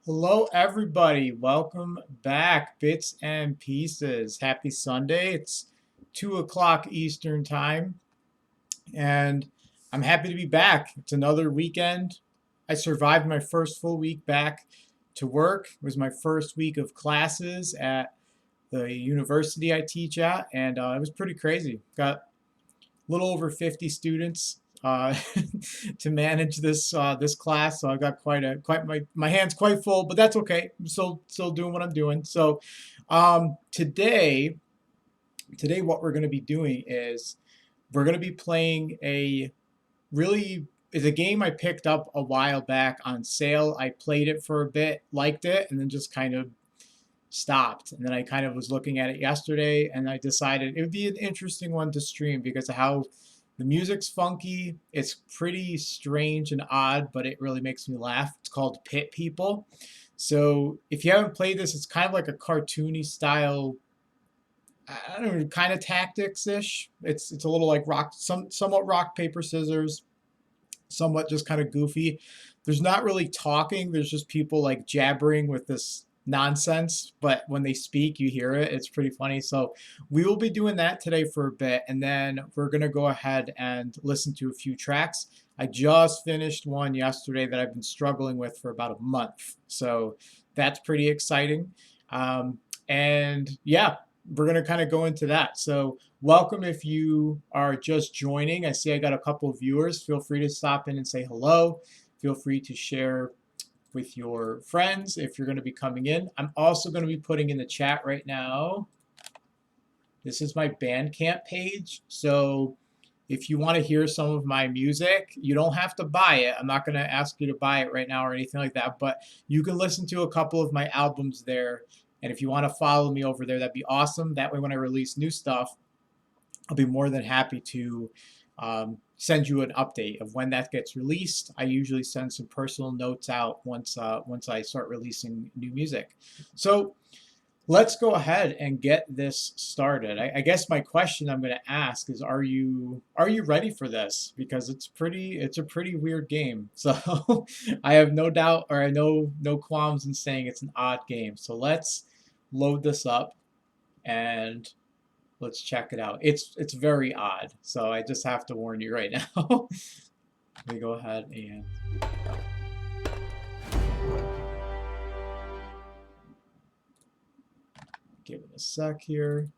Hello, everybody. Welcome back, Bits and Pieces. Happy Sunday. It's 2 o'clock Eastern Time, and I'm happy to be back. It's another weekend. I survived my first full week back to work. It was my first week of classes at the university I teach at, and it was pretty crazy. Got little over 50 students to manage this class. So I've got quite my hands quite full, but that's okay. I'm still doing what I'm doing. So today what we're going to be doing is we're going to be playing a really is a game I picked up a while back on sale. I played it for a bit, liked it, and then just kind of stopped. And then I kind of was looking at it yesterday and I decided it would be an interesting one to stream because of how the music's funky. It's pretty strange and odd, but it really makes me laugh. It's called Pit People. So if you haven't played this, it's kind of like a cartoony style, I don't know, kind of tactics-ish. It's a little like somewhat rock, paper, scissors, somewhat just kind of goofy. There's not really talking. There's just people like jabbering with this nonsense, but when they speak, you hear it. It's pretty funny. So we will be doing that today for a bit, and then we're gonna go ahead and listen to a few tracks. I just finished one yesterday that I've been struggling with for about a month, so that's pretty exciting. And yeah, we're gonna kind of go into that. So welcome if you are just joining. I see I got a couple of viewers. Feel free to stop in and say hello. Feel free to share with your friends if you're going to be coming in. I'm also going to be putting in the chat right now. This is my Bandcamp page. So if you want to hear some of my music, you don't have to buy it. I'm not going to ask you to buy it right now or anything like that, but you can listen to a couple of my albums there. And if you want to follow me over there, that'd be awesome. That way, when I release new stuff, I'll be more than happy to send you an update of when that gets released. I usually send some personal notes out once I start releasing new music. So let's go ahead and get this started. I guess my question I'm going to ask is, are you ready for this? Because it's a pretty weird game. So I have no doubt, or I know no qualms in saying it's an odd game. So let's load this up and let's check it out. It's very odd, so I just have to warn you right now. Let me go ahead and give it a sec here.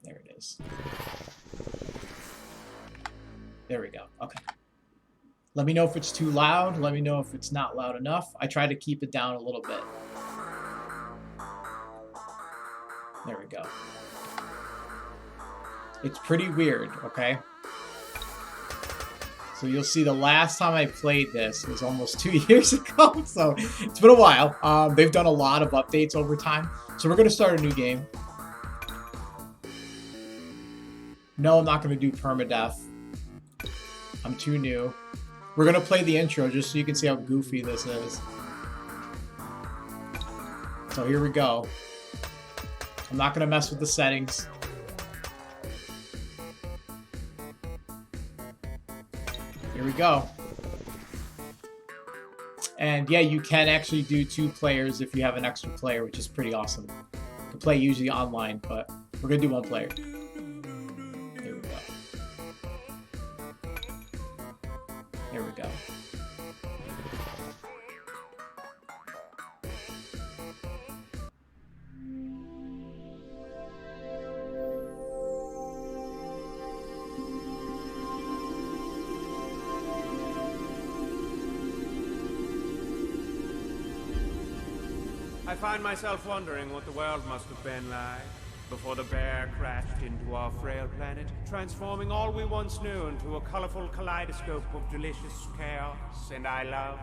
There it is. There we go. Okay. Let me know if it's too loud. Let me know if it's not loud enough. I try to keep it down a little bit. There we go. It's pretty weird, okay? So you'll see the last time I played this was almost 2 years ago, so it's been a while. They've done a lot of updates over time. So we're going to start a new game. No, I'm not going to do permadeath. I'm too new. We're going to play the intro just so you can see how goofy this is. So here we go. I'm not going to mess with the settings. Here we go. And yeah, you can actually do 2 players if you have an extra player, which is pretty awesome. You can play usually online, but we're going to do 1 player. There we go. There we go. I find myself wondering what the world must have been like before the bear crashed into our frail planet, transforming all we once knew into a colorful kaleidoscope of delicious chaos, and I love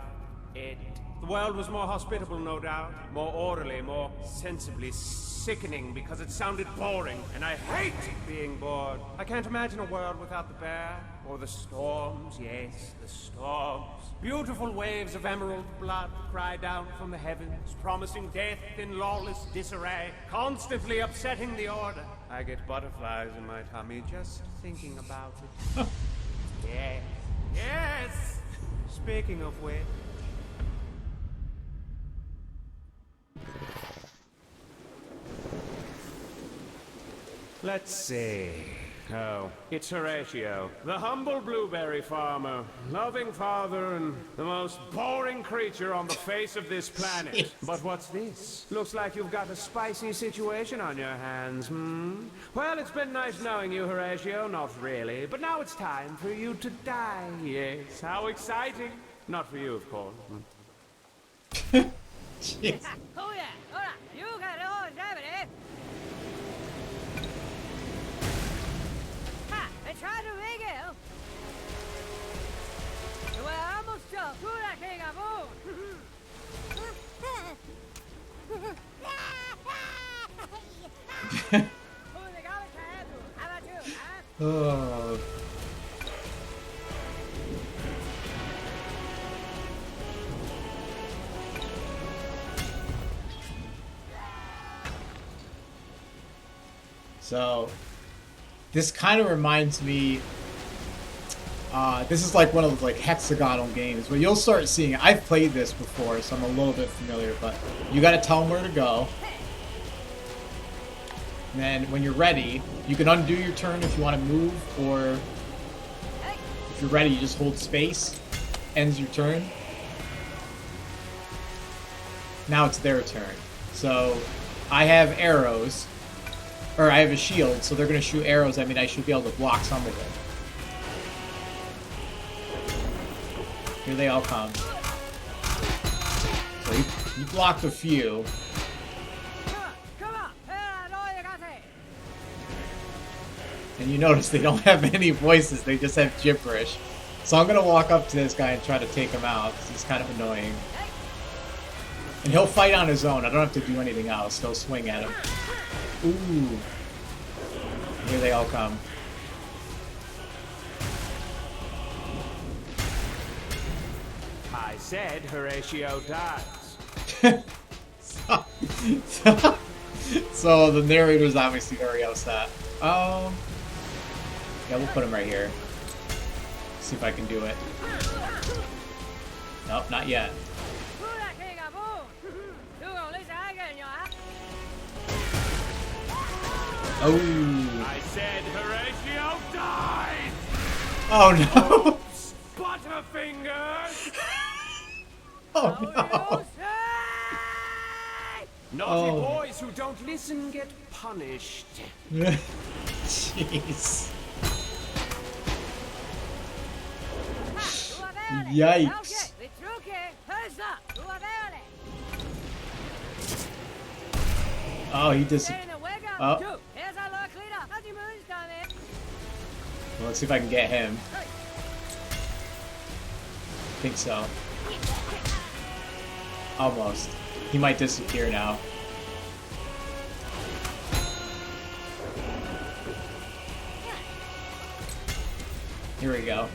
it. The world was more hospitable, no doubt, more orderly, more sensibly sickening because it sounded boring, and I hate being bored. I can't imagine a world without the bear, or the storms, yes, the storms. Beautiful waves of emerald blood cry down from the heavens, promising death in lawless disarray, constantly upsetting the order. I get butterflies in my tummy just thinking about it. Yes, yes! Speaking of which, Let's see. Oh, it's Horatio, the humble blueberry farmer, loving father, and the most boring creature on the face of this planet. Jeez. But what's this? Looks like you've got a spicy situation on your hands, hmm? Well, it's been nice knowing you, Horatio. Not really, but now it's time for you to die. Yes, how exciting. Not for you, of course. Jeez. Oh yeah, alright, you got it all, Germany. Ha, it's hard to make it. We're almost done. Do that thing of Who they got to handle? How about you, huh? Oh. So, this kind of reminds me. This is like one of those like hexagonal games where you'll start seeing. I've played this before, so I'm a little bit familiar. But you got to tell them where to go. And then when you're ready, you can undo your turn if you want to move, or if you're ready, you just hold space. Ends your turn. Now it's their turn. So I have arrows. Or I have a shield, so they're going to shoot arrows. I mean, I should be able to block some of it. Here they all come. So you blocked a few. Come on, I know you got it. And you notice they don't have any voices. They just have gibberish. So I'm going to walk up to this guy and try to take him out, because he's kind of annoying. And he'll fight on his own. I don't have to do anything else. He'll swing at him. Ooh. Here they all come. I said Horatio dies. So the narrator's obviously very upset. Yeah, we'll put him right here. See if I can do it. Nope, not yet. Do that thing of You gonna listen again, you huh? Oh. I said Horatio dies! Oh no. Butterfingers! Oh You no. say? Naughty Oh. boys who don't listen get punished. Jeez. Ha, Yikes. Okay, who's up? Who are they? Oh, he just. Oh. Well, Well, let's see if I can get him. Think so. Almost. He might disappear now. Here we go.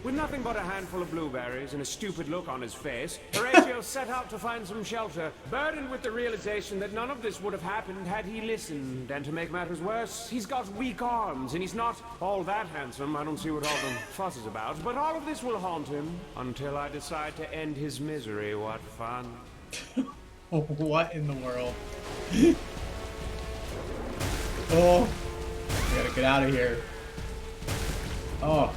With nothing but a handful of blueberries and a stupid look on his face, Horatio set out to find some shelter, burdened with the realization that none of this would have happened had he listened. And to make matters worse, he's got weak arms, and he's not all that handsome. I don't see what all the fuss is about, but all of this will haunt him until I decide to end his misery. What fun. What in the world? Oh. I gotta get out of here. Oh.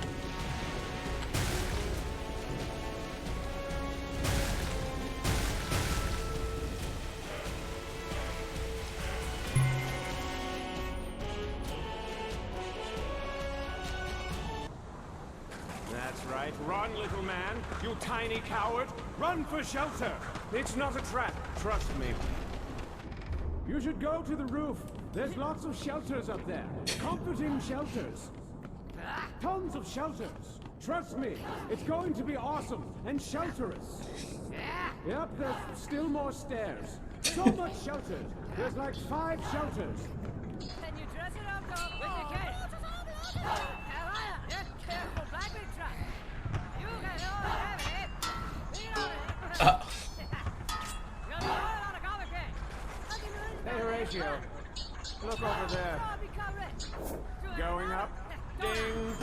That's right. Run, little man. You tiny coward. Run for shelter. It's not a trap. Trust me. You should go to the roof. There's lots of shelters up there. Comforting shelters. Tons of shelters. Trust me. It's going to be awesome and shelterous. Yep, there's still more stairs. So much shelter. There's like 5 shelters. Can you dress it up, dog, when you can? Carolina, that careful blackberry truck. You can all have it. Lean on it. You'll be all on a comic can. Hey, Horatio. Look over there. Going up. Ding.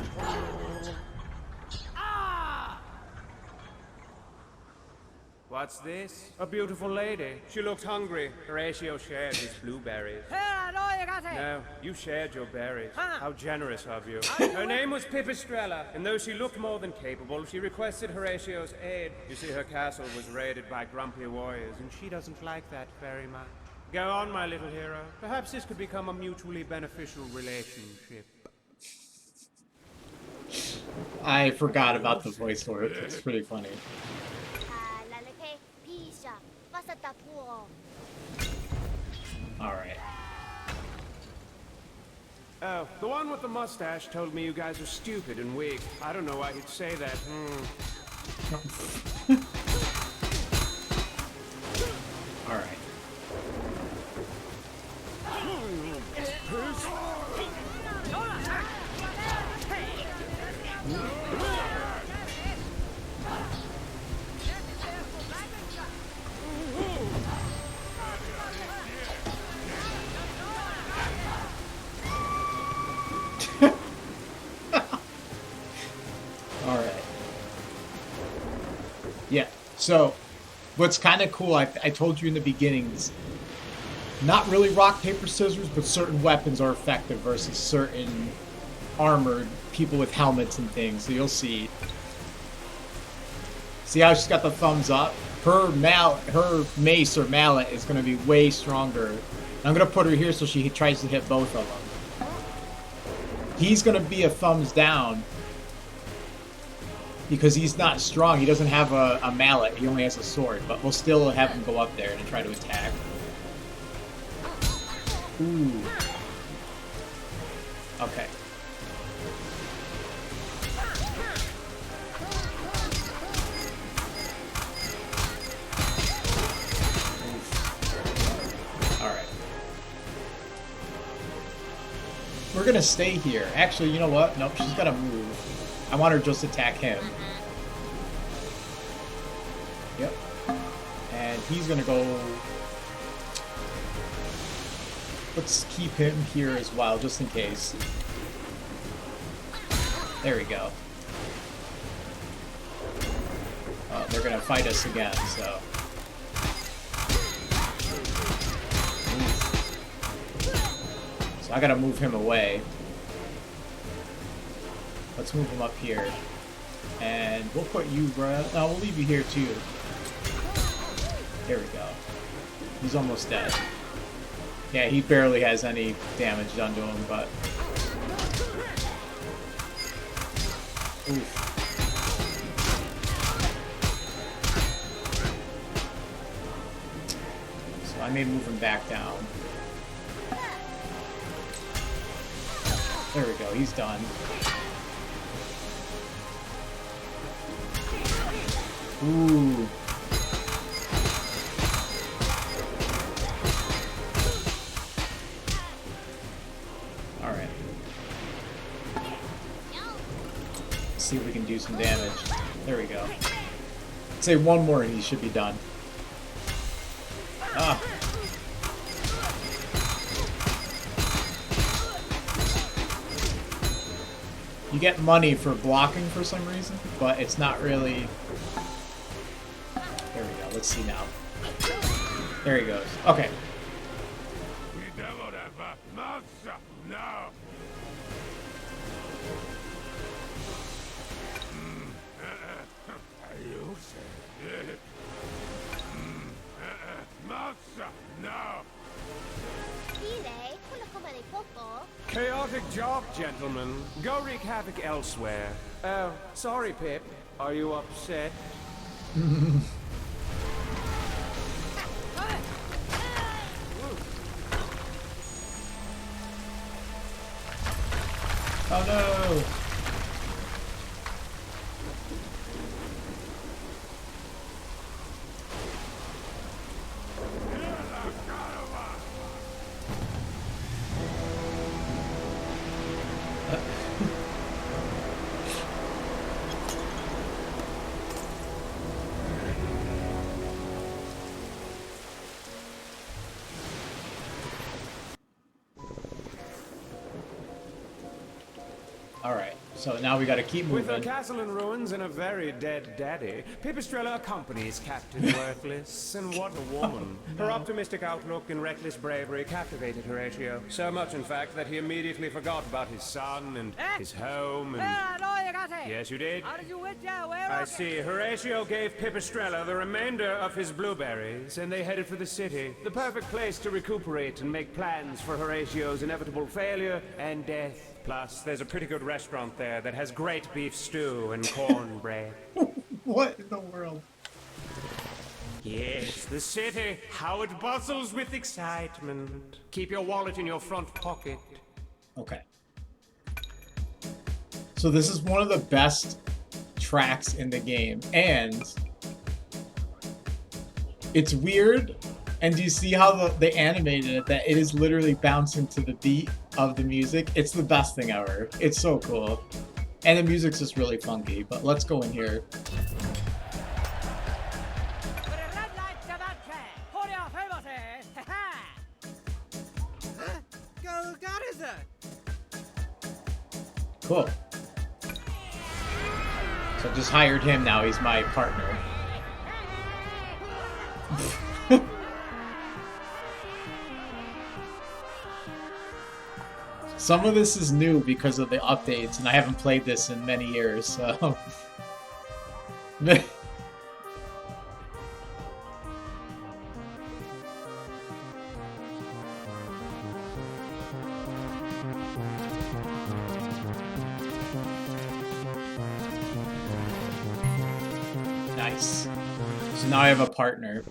Ah! What What's this? A beautiful lady. She looked hungry. Horatio shared his blueberries. Here, I know you got it. No, you shared your berries. Huh. How generous of you. Her name was Pipistrella, and though she looked more than capable, she requested Horatio's aid. You see, her castle was raided by grumpy warriors, and she doesn't like that very much. Go on, my little hero. Perhaps this could become a mutually beneficial relationship. I forgot about the voice work. It's pretty funny. Alright. Oh, the one with the mustache told me you guys are stupid and weak. I don't know why he'd say that. Alright. Alright. Yeah, so what's kind of cool, I told you in the beginning, is not really rock, paper, scissors, but certain weapons are effective versus certain armored people with helmets and things. So you'll see. See how she's got the thumbs up? Her mace or mallet is going to be way stronger. I'm going to put her here so she tries to hit both of them. He's going to be a thumbs down because he's not strong. He doesn't have a mallet. He only has a sword. But we'll still have him go up there and try to attack. Ooh. Okay. Alright. We're gonna stay here. Actually, you know what? Nope, she's gotta move. I want her to just attack him. Yep. And he's gonna go... Let's keep him here as well, just in case. There we go. They're gonna fight us again, so... So I gotta move him away. Let's move him up here. And we'll put you right... No, we'll leave you here too. There we go. He's almost dead. Yeah, he barely has any damage done to him, but... Oof. So I may move him back down. There we go, he's done. Ooh. Alright. See if we can do some damage. There we go. Say one more and he should be done. Ah. You get money for blocking for some reason, but it's not really... There we go. Let's see now. There he goes. Okay. Chaotic job, gentlemen. Go wreak havoc elsewhere. Oh, sorry, Pip. Are you upset? Oh no! Alright. So now we gotta keep With her moving. castle in ruins and a very dead daddy, Pipistrella accompanies Captain Worthless, and what a woman. Her optimistic outlook and reckless bravery captivated Horatio. So much, in fact, that he immediately forgot about his son and his home Well, and... I know you got it. Yes, you did? How did you win, Joe? Where I was it? see. Horatio gave Pipistrella the remainder of his blueberries, and they headed for the city. The perfect place to recuperate and make plans for Horatio's inevitable failure and death. Plus, there's a pretty good restaurant there that has great beef stew and cornbread. What in the world? Yes, the city, how it bustles with excitement. Keep your wallet in your front pocket. Okay. So this is one of the best tracks in the game, and it's weird. And do you see how they animated it? That it is literally bouncing to the beat of the music. It's the best thing ever. It's so cool. And the music's just really funky. But let's go in here. With a red light to that track. Hold your famous, eh? Ha-ha. Go, got is it? Cool. So I just hired him now. He's my partner. Some of this is new because of the updates, and I haven't played this in many years, so... Nice. So now I have a partner.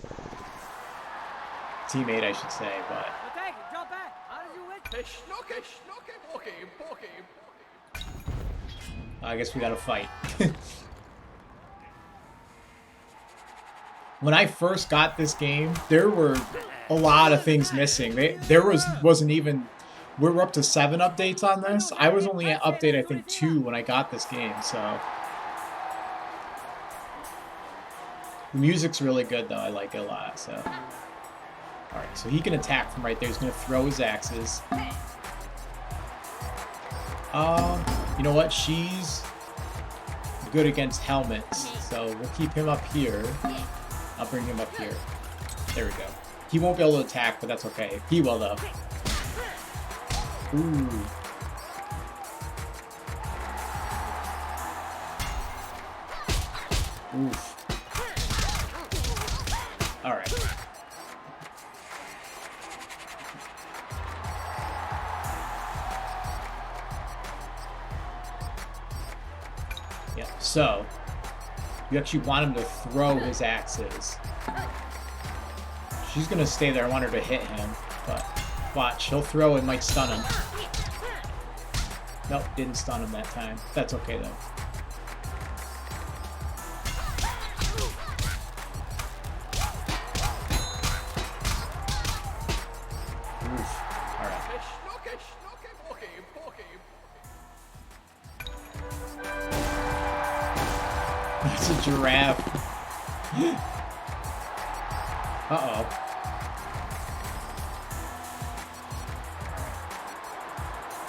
Teammate, I should say, but... You take it, jump back. How did you win? I guess we gotta fight. When I first got this game, there were a lot of things missing. Wasn't even... We're up to 7 updates on this. I was only at update, I think, 2 when I got this game, so... The music's really good, though. I like it a lot, so... Alright, so he can attack from right there. He's gonna throw his axes. You know what? She's good against helmets, so we'll keep him up here. I'll bring him up here. There we go. He won't be able to attack, but that's okay. He will, though. Ooh. Oof. Alright. Yeah, so you actually want him to throw his axes. She's gonna stay there. I want her to hit him, but watch, he'll throw it, might stun him. Nope, didn't stun him that time. That's okay though. Oof. Alright. It's a giraffe. Uh-oh.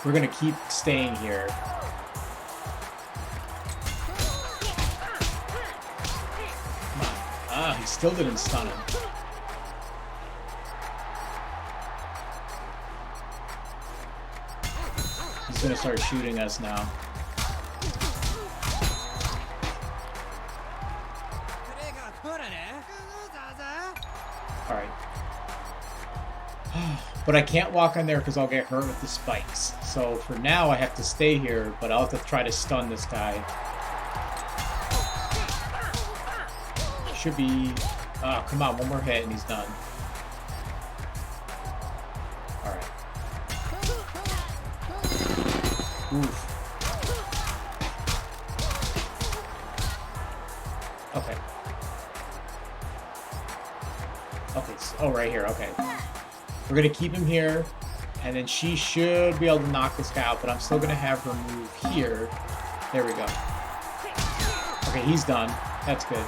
We're gonna keep staying here. Come on. Ah, he still didn't stun him. He's gonna start shooting us now. Alright. But I can't walk on there because I'll get hurt with the spikes. So for now I have to stay here, but I'll have to try to stun this guy. Should be... Oh, come on, one more hit and he's done. Alright. Oof. Okay. Okay, so, oh, right here, okay. We're gonna keep him here, and then she should be able to knock this guy out, but I'm still gonna have her move here. There we go. Okay, he's done. That's good.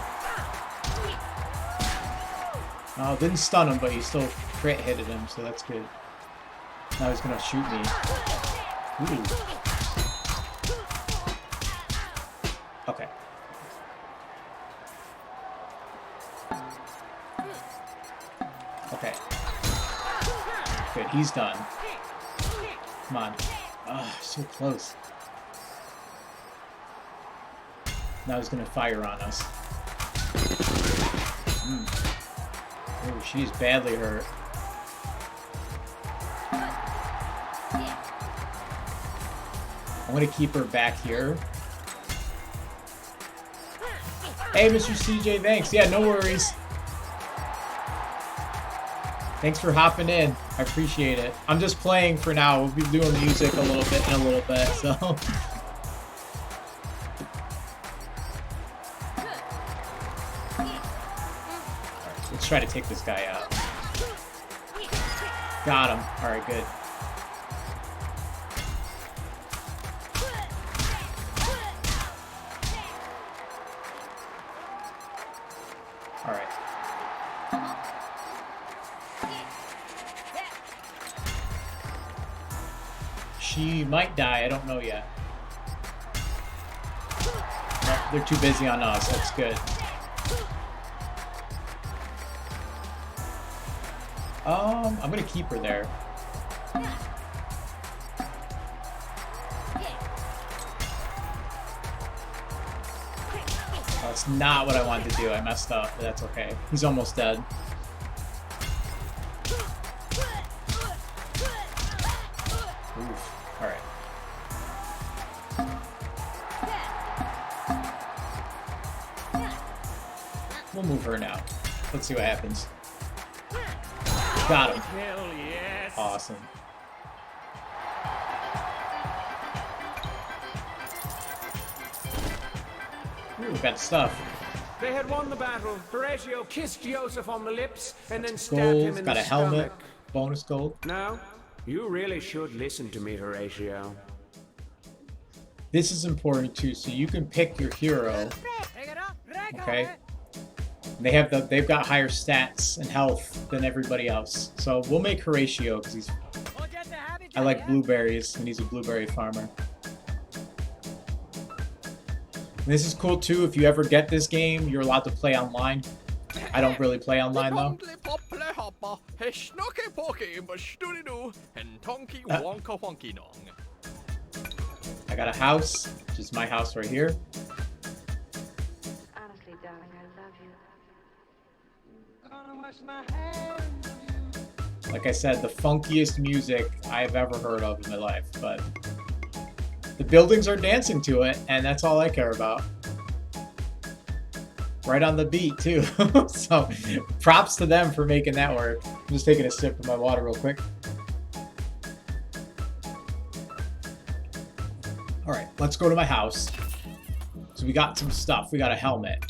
Oh, didn't stun him, but he still crit hitted him, so that's good. Now he's gonna shoot me. Ooh. Okay. Good, he's done. Come on. Ah, so close. Now he's gonna fire on us. Oh, she's badly hurt. I'm gonna keep her back here. Hey, Mr. CJ, thanks. Yeah, no worries. Thanks for hopping in. I appreciate it. I'm just playing for now. We'll be doing music a little bit in a little bit, so. Alright, let's try to take this guy out. Got him. Alright, good. Alright. She might die, I don't know yet. Nope, they're too busy on us, that's good. I'm gonna keep her there. That's not what I wanted to do, I messed up, but that's okay. He's almost dead. Oof. Alright. We'll move her now. Let's see what happens. Got him. Hell yes. Awesome. Ooh, got stuff. They had won the battle. Horatio kissed Joseph on the lips and then stabbed Gold, him in got the a helmet, stomach. bonus gold. No, you really should listen to me, Horatio. This is important too, so you can pick your hero. Pick it up, break Okay. They've got higher stats and health than everybody else. So we'll make Horatio because I like blueberries and he's a blueberry farmer. And this is cool too. If you ever get this game, you're allowed to play online. I don't really play online though. I got a house, which is my house right here. Honestly, darling, I love you. Like I said, the funkiest music I've ever heard of in my life, but the buildings are dancing to it, and that's all I care about. Right on the beat, too. So, props to them for making that work. I'm just taking a sip of my water real quick. Alright, let's go to my house. So we got some stuff. We got a helmet.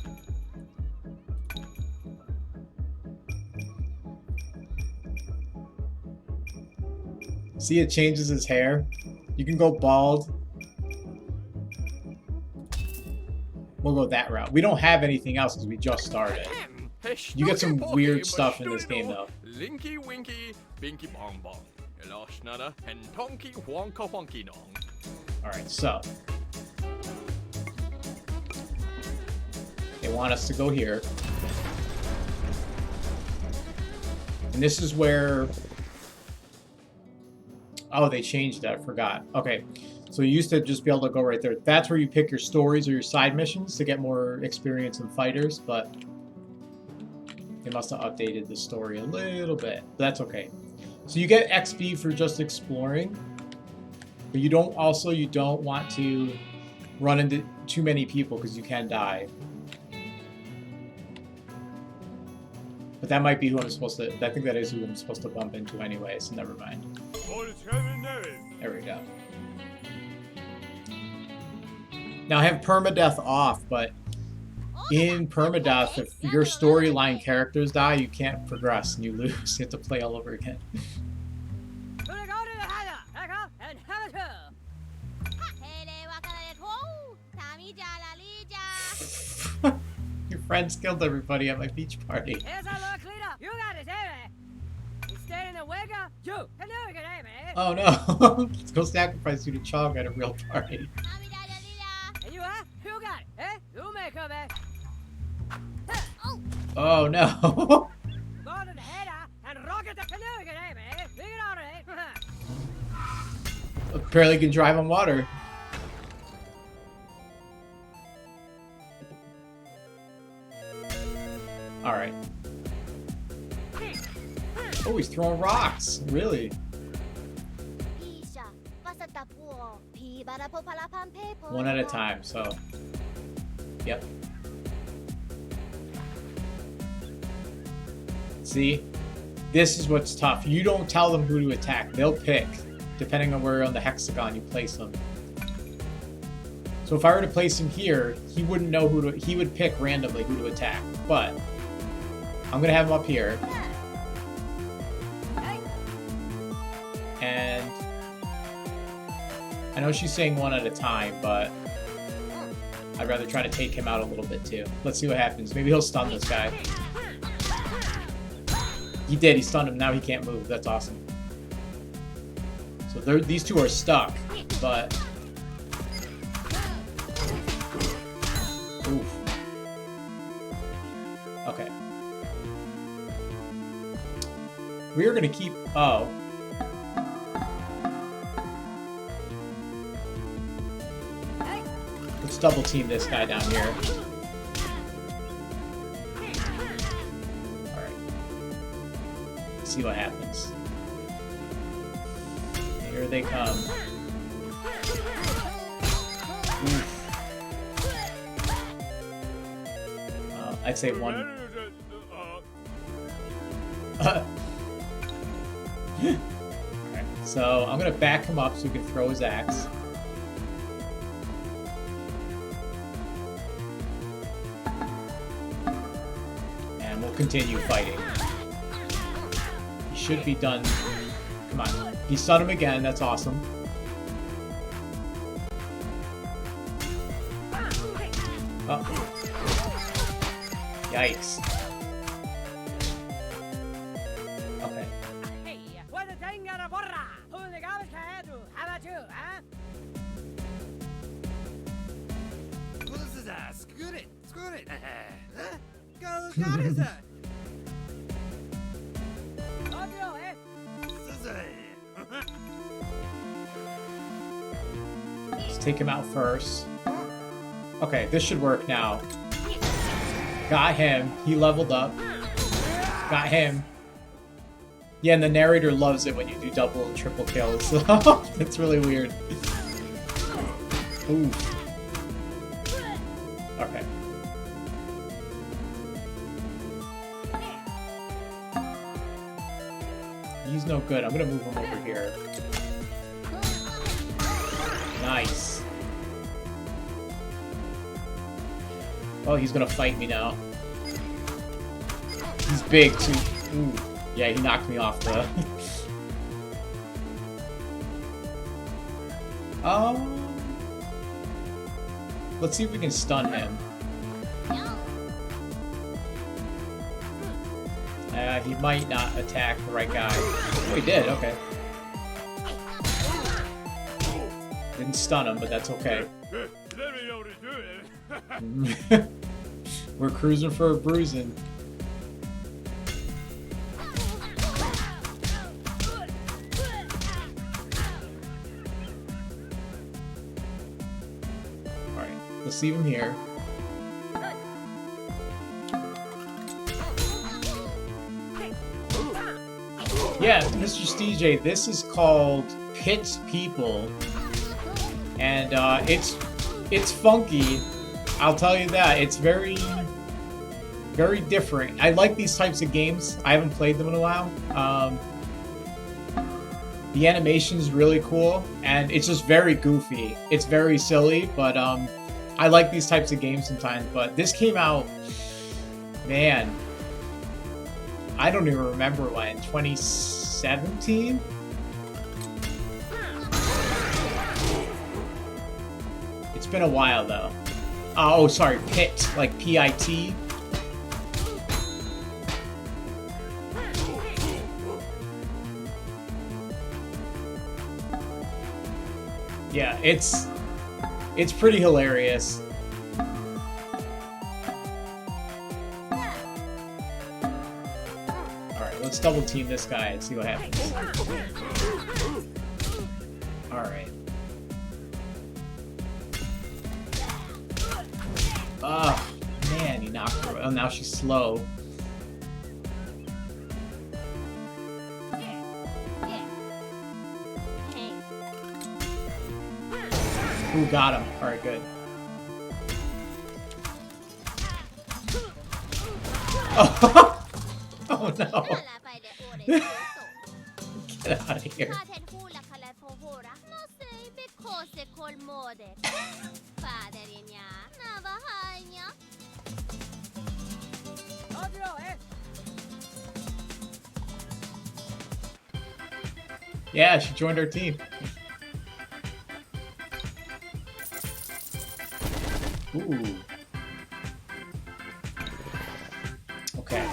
See, it changes his hair. You can go bald. We'll go that route. We don't have anything else because we just started. You get some weird stuff in this game, though. Linky winky, binky bong bong. Elashnada and tonky wonka wonky dong. Alright, so. They want us to go here. And this is where... Oh, they changed that. I forgot. Okay. So you used to just be able to go right there. That's where you pick your stories or your side missions to get more experience in fighters, but they must have updated the story a little bit. But that's okay. So you get XP for just exploring, but you don't want to run into too many people because you can die. But that might be who I'm supposed to... I think that is who I'm supposed to bump into anyway, so never mind. There we go. Now I have permadeath off, but in permadeath, if your storyline characters die, you can't progress and you lose. You have to play all over again. Your friends killed everybody at my beach party. Here's our Lord Cleaner. You got it, eh? You stay in the wigger. You. Hello, good day, man. Oh no. Let's go sacrifice you to Chong at a real party. And you, huh? You got it, eh? You make her, man. Oh no. Go to the header and Apparently can drive on water. Alright. Oh, he's throwing rocks. Really? One at a time, so. Yep. See? This is what's tough. You don't tell them who to attack. They'll pick, depending on where on the hexagon you place them. So if I were to place him here, he wouldn't know who to... He would pick randomly who to attack. But I'm going to have him up here. And I know she's saying one at a time, but I'd rather try to take him out a little bit too. Let's see what happens. Maybe he'll stun this guy. He did. He stunned him. Now he can't move. That's awesome. So these two are stuck, but... Oof. Okay. We are going to keep... Oh. Let's double team this guy down here. Alright. See what happens. Here they come. Oof. I'd say one. Alright, so I'm gonna back him up so he can throw his axe. And we'll continue fighting. He should be done. Come on. He stunned him again, that's awesome. Oh. Yikes. Okay. Hey, what a thing at a borra! Who the garbage can do? How about you, huh? Audio, eh? Let's take him out first. Okay, this should work now. Got him. He leveled up. Got him. Yeah, and the narrator loves it when you do double and triple kills. It's really weird. Ooh. Okay. He's no good. I'm gonna move him over here. Nice. Oh, he's gonna fight me now. He's big too. Ooh. Yeah, he knocked me off the... Let's see if we can stun him. He might not attack the right guy. Oh, he did, okay. Didn't stun him, but that's okay. We're cruising for a bruising. Alright, let's leave him here. Yeah, Mr. Stj, this is called Pit's People. And it's funky. I'll tell you that. It's very different. I like these types of games. I haven't played them in a while. The animation's really cool, and it's just very goofy. It's very silly, but I like these types of games sometimes. But this came out, man, I don't even remember when, 2017? It's been a while, though. Oh, sorry, Pit, like P-I-T. Yeah, it's pretty hilarious. Alright, let's double team this guy and see what happens. Alright. Oh, man, he knocked her. Oh, now she's slow. Ooh, got him. Alright, good. Oh, oh no. Get out of here. Yeah, she joined our team. Ooh. Okay.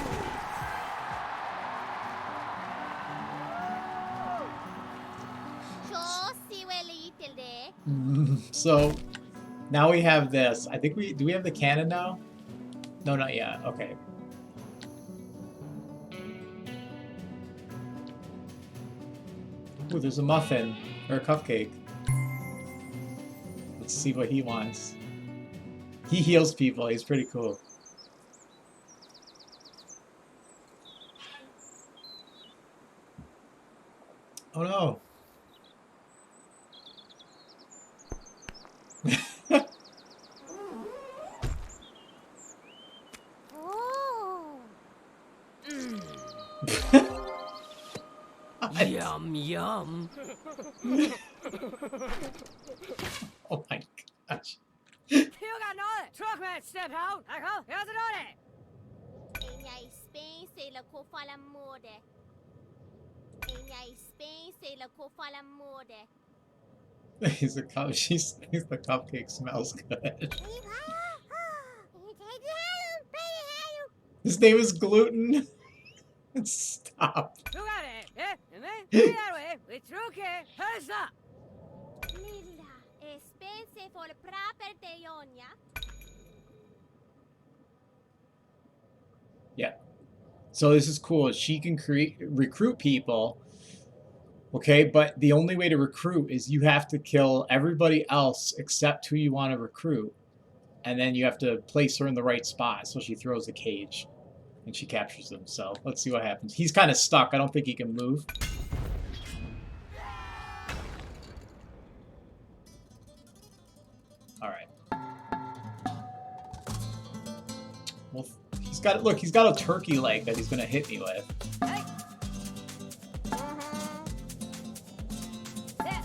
So now we have this. I think do we have the cannon now? No, not yet. Okay. Ooh, there's a muffin or a cupcake. Let's see what he wants. He heals people. He's pretty cool. Oh no. Yum, yum. Oh my gosh. You got noe. Truckman, step out. I go. Here's the noe. He's a cup. He's the cupcake smells good. His name is Gluten. Stop. You got it. Yeah, and then that way. We truck it. Hurry up. Yeah. So this is cool. She can recruit people. Okay, but the only way to recruit is you have to kill everybody else except who you want to recruit. And then you have to place her in the right spot. So she throws a cage and she captures them. So let's see what happens. He's kind of stuck. I don't think he can move. All right. Well, he's got, look, he's got a turkey leg that he's going to hit me with. Hey. There.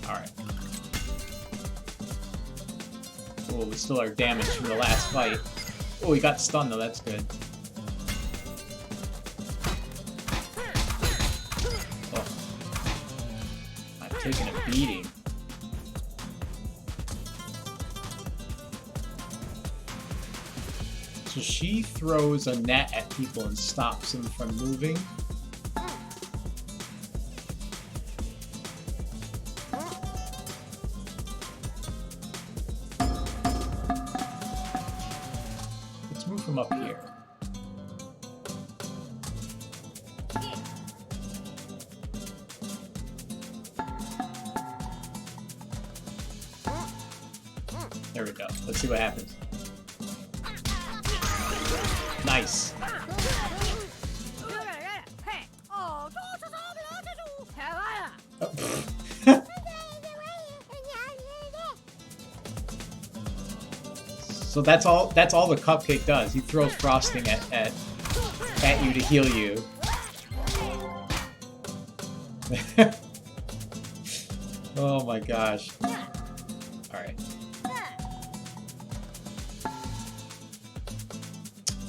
All right. Oh, we still are damaged from the last fight. Oh, he got stunned though. That's good. Oh, I'm taking a beating. So she throws a net at people and stops them from moving. Let's move from up here. There we go. Let's see what happens. Nice. Hey. Oh, So that's all the cupcake does. He throws frosting at you to heal you. Oh my gosh. Alright.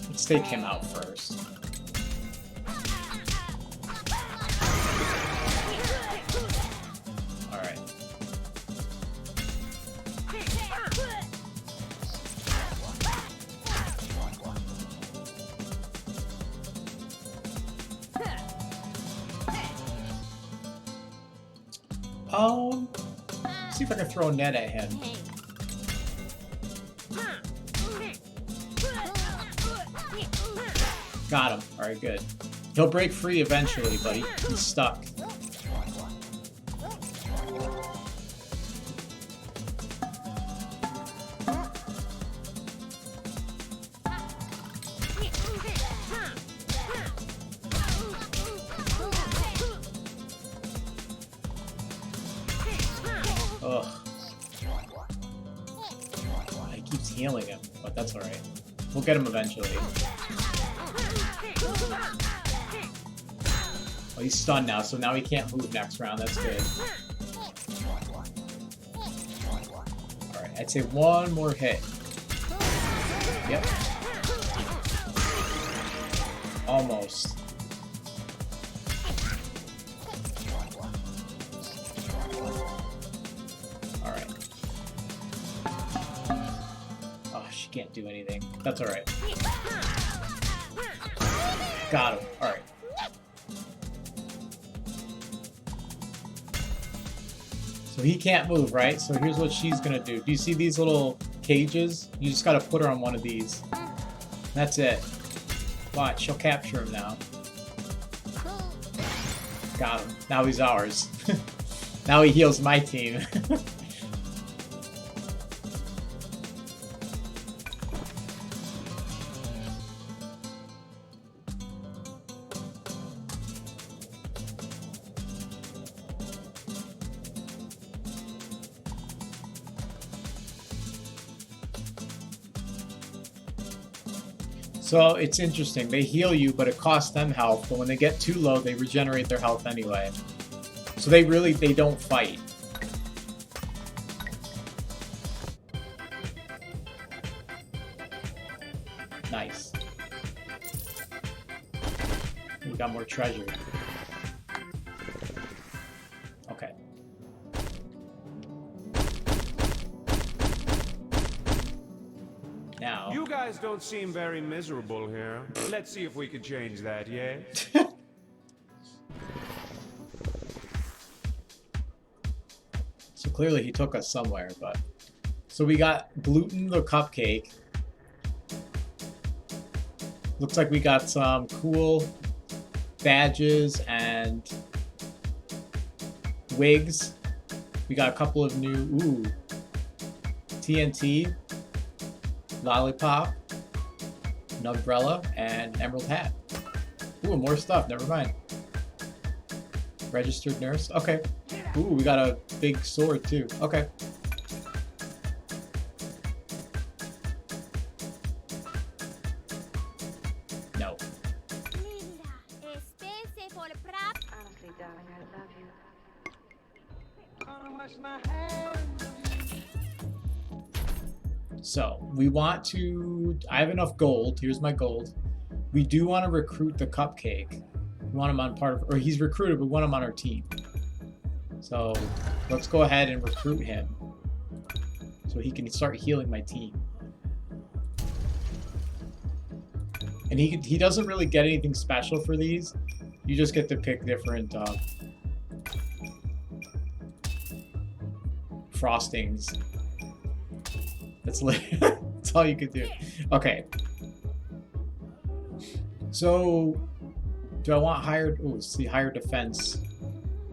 Let's take him out first. Alright. See if I can throw a net at him. Got him. Alright, good. He'll break free eventually, but he's stuck. keeps healing him, but that's alright. We'll get him eventually. Oh, he's stunned now, so now he can't move next round. That's good. Alright, I'd say one more hit. Yep. Almost. Alright. Oh, she can't do anything. That's alright. Got him. Alright. So he can't move, right? So here's what she's gonna do. Do you see these little cages? You just gotta put her on one of these. That's it. Watch, she'll capture him now. Got him. Now he's ours. Now he heals my team. So it's interesting. They heal you, but it costs them health. But when they get too low, they regenerate their health anyway. So they don't fight. Nice. We got more treasure. Okay. Now. You guys don't seem very miserable here. Let's see if we can change that, yeah? So clearly he took us somewhere, but... So we got Gluten the Cupcake. Looks like we got some cool badges and wigs. We got a couple of new... Ooh. TNT. Lollipop, an umbrella, and emerald hat. Ooh, more stuff. Never mind. Registered nurse. Okay. Ooh, we got a big sword too. Okay. No. Honestly, darling, I love you. So, we want to... I have enough gold. Here's my gold. We do want to recruit the Cupcake. We want him on part of... Or he's recruited, but we want him on our team. So, let's go ahead and recruit him. So he can start healing my team. And he doesn't really get anything special for these. You just get to pick different frostings. That's all you could do. Okay. So, do I want higher... Oh, see, higher defense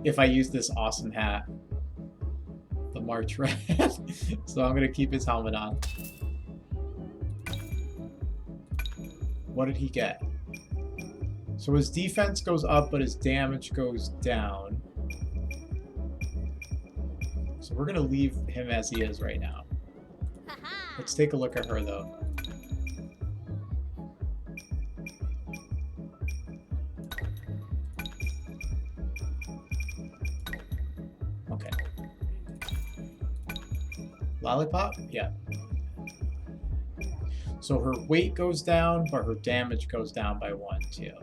if I use this awesome hat. The March Red. So I'm going to keep his helmet on. What did he get? So his defense goes up, but his damage goes down. So we're going to leave him as he is right now. Let's take a look at her, though. Okay. Lollipop? Yeah. So her weight goes down, but her damage goes down by 1, too.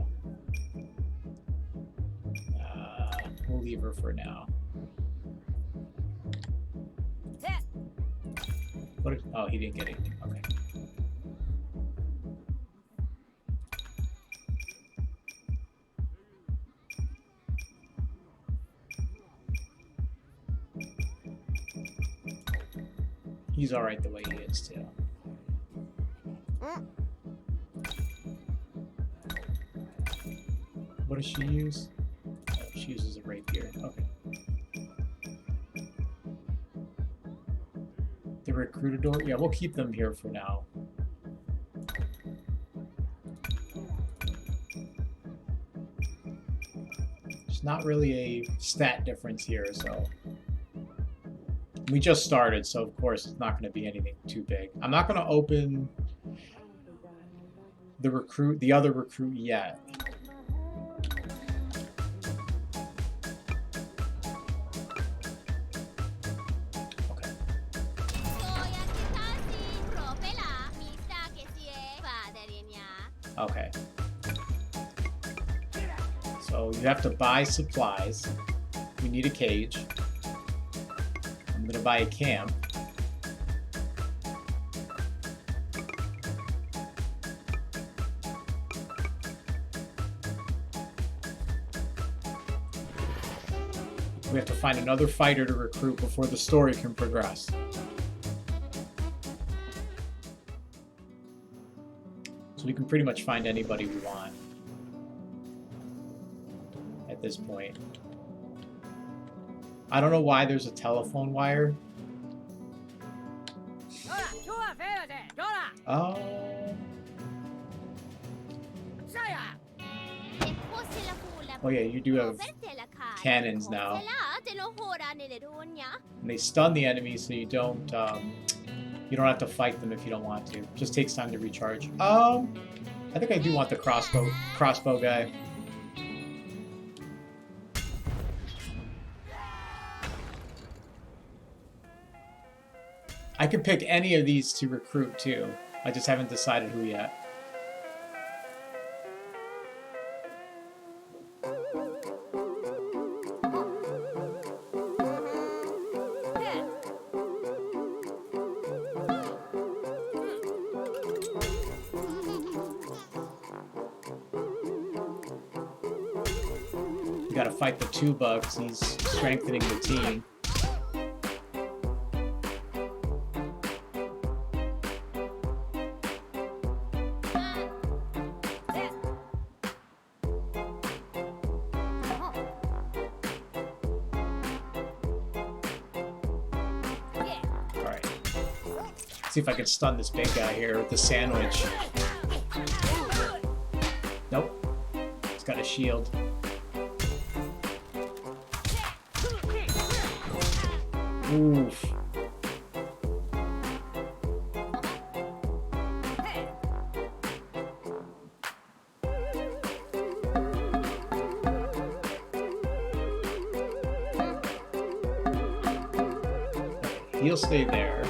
We'll leave her for now. What? Oh, he didn't get anything. Okay. He's alright the way he is, too. What does she use? Oh, she uses a rapier. Okay. The recruitador? Yeah, we'll keep them here for now. There's not really a stat difference here, so... We just started, so of course it's not going to be anything too big. I'm not going to open the other recruit yet. Okay. Okay. So you have to buy supplies. We need a cage. I'm gonna buy a camp. We have to find another fighter to recruit before the story can progress. So we can pretty much find anybody we want at this point. I don't know why there's a telephone wire. Oh. Oh yeah, you do have cannons now. And they stun the enemy, so you don't have to fight them if you don't want to. Just takes time to recharge. I think I do want the crossbow guy. I could pick any of these to recruit too. I just haven't decided who yet. We gotta fight the tuba because he's strengthening the team. See if I can stun this big guy here with the sandwich. Nope. He's got a shield. Oof. He'll stay there.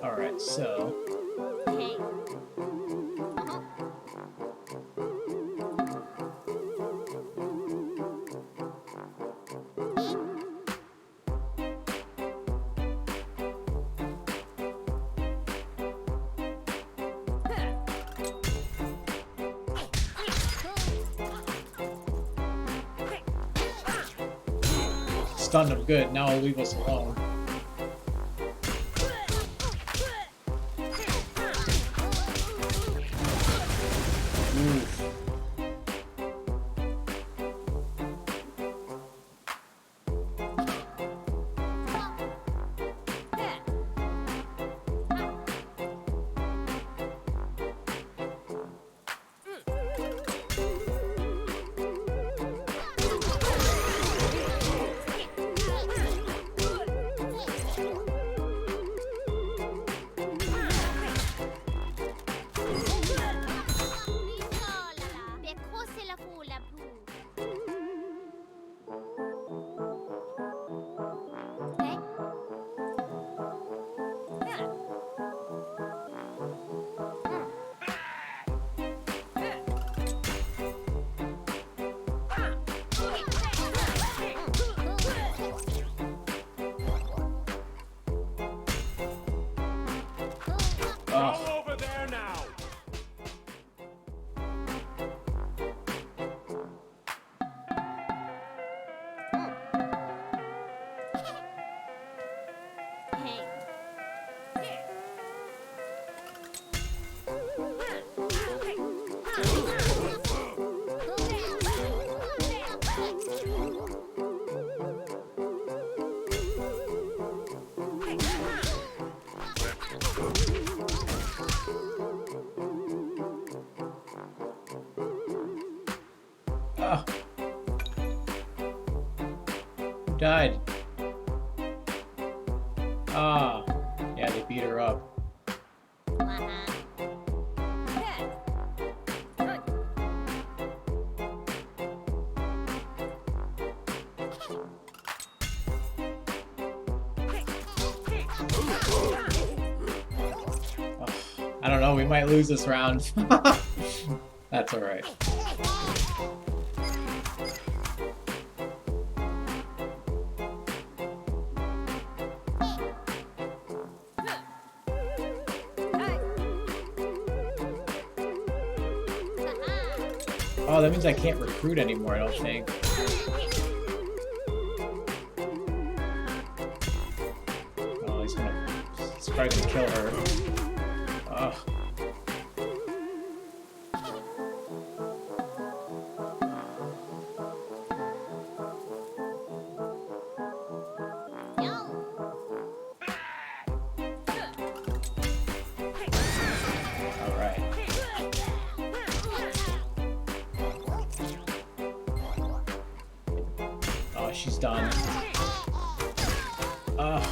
Alright, so... Stunned him good, now he'll leave us alone. Oof. Oh. Who died? Ah. Yeah, they beat her up. I don't know, we might lose this round. That's alright. Oh, that means I can't recruit anymore, I don't think. Oh, he's probably gonna kill her. Ugh. Alright. Oh, she's done. Ugh.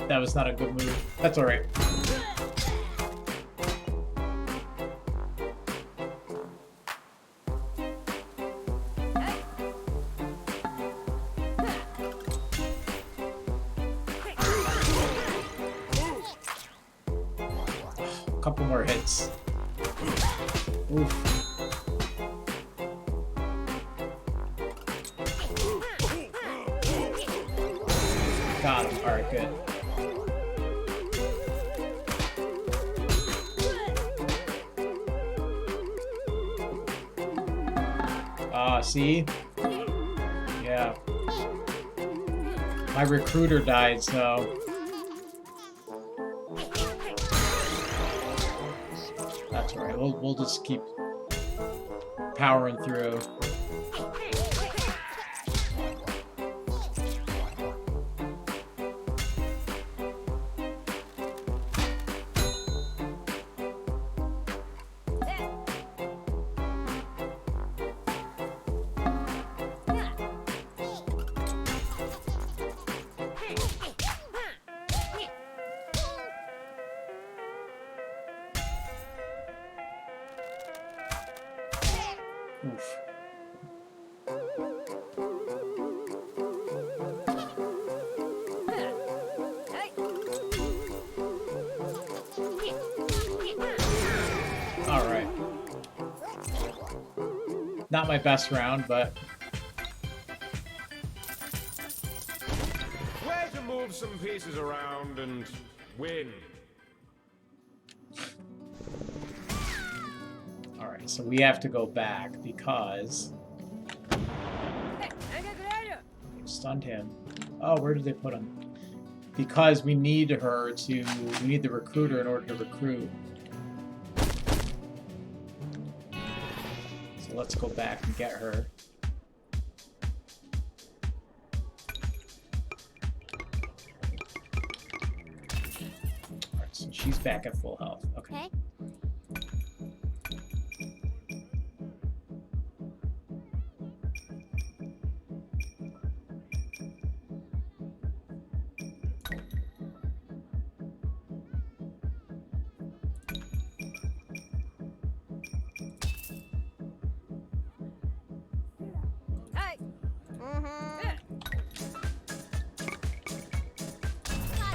That was not a good move. That's alright. A couple more hits. Oof. Got him. Alright, good. See? Yeah. My recruiter died, so... That's alright, we'll just keep powering through. Oof. All right. Not my best round, but Where to move some pieces around and win. Alright, so we have to go back because we stunned him. Oh, where did they put him? Because we need her to... We need the recruiter in order to recruit. So let's go back and get her. Alright, so she's back at full health. Okay.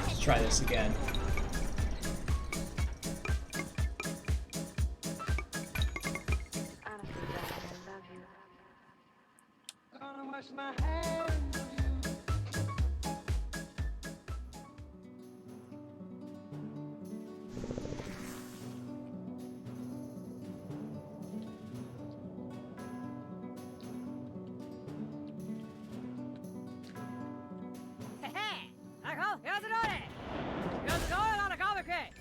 Let's try this again. Hehe! Ecco, viaggiatore! Viaggiatore alla comiche!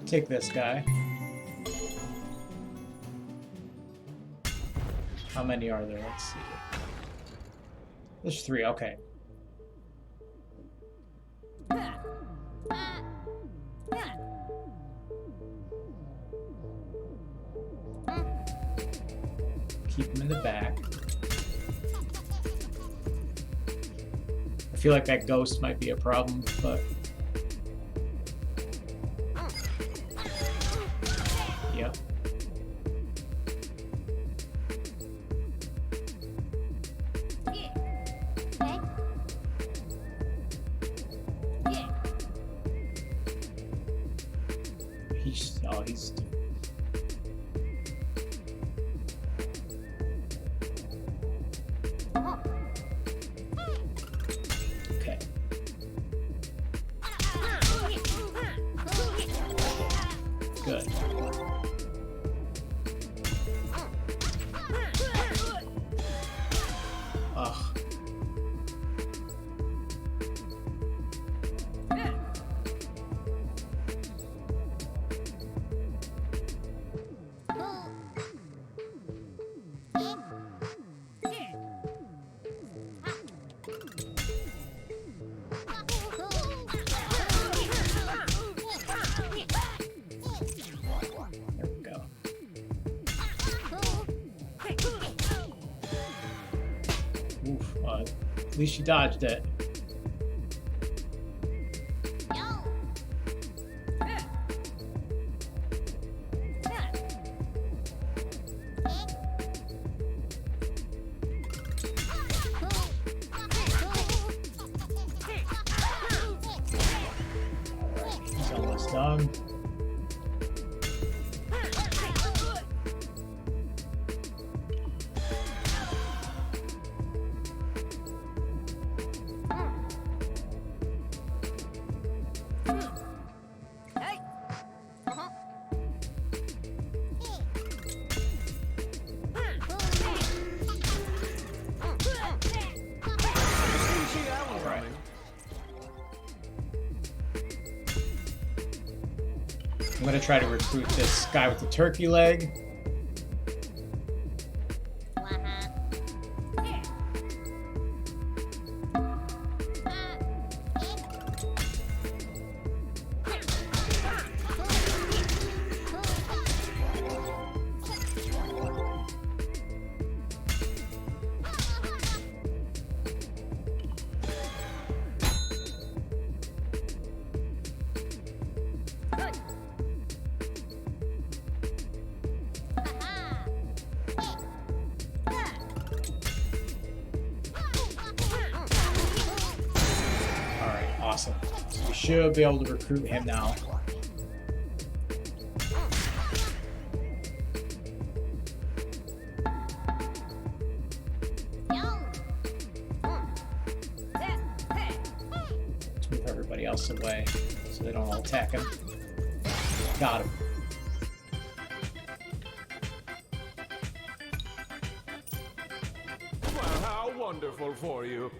Take this guy. How many are there? Let's see. There's 3. Okay. Keep him in the back. I feel like that ghost might be a problem, but yep. He's okay. Good. Ugh. There we go. Oof. At least you dodged it. He's almost done. Hey! Right. I'm gonna try to recruit this guy with the turkey leg. Alright, awesome. So we should be able to recruit him now. Let's move everybody else away so they don't all attack him. Got him. Well, how wonderful for you.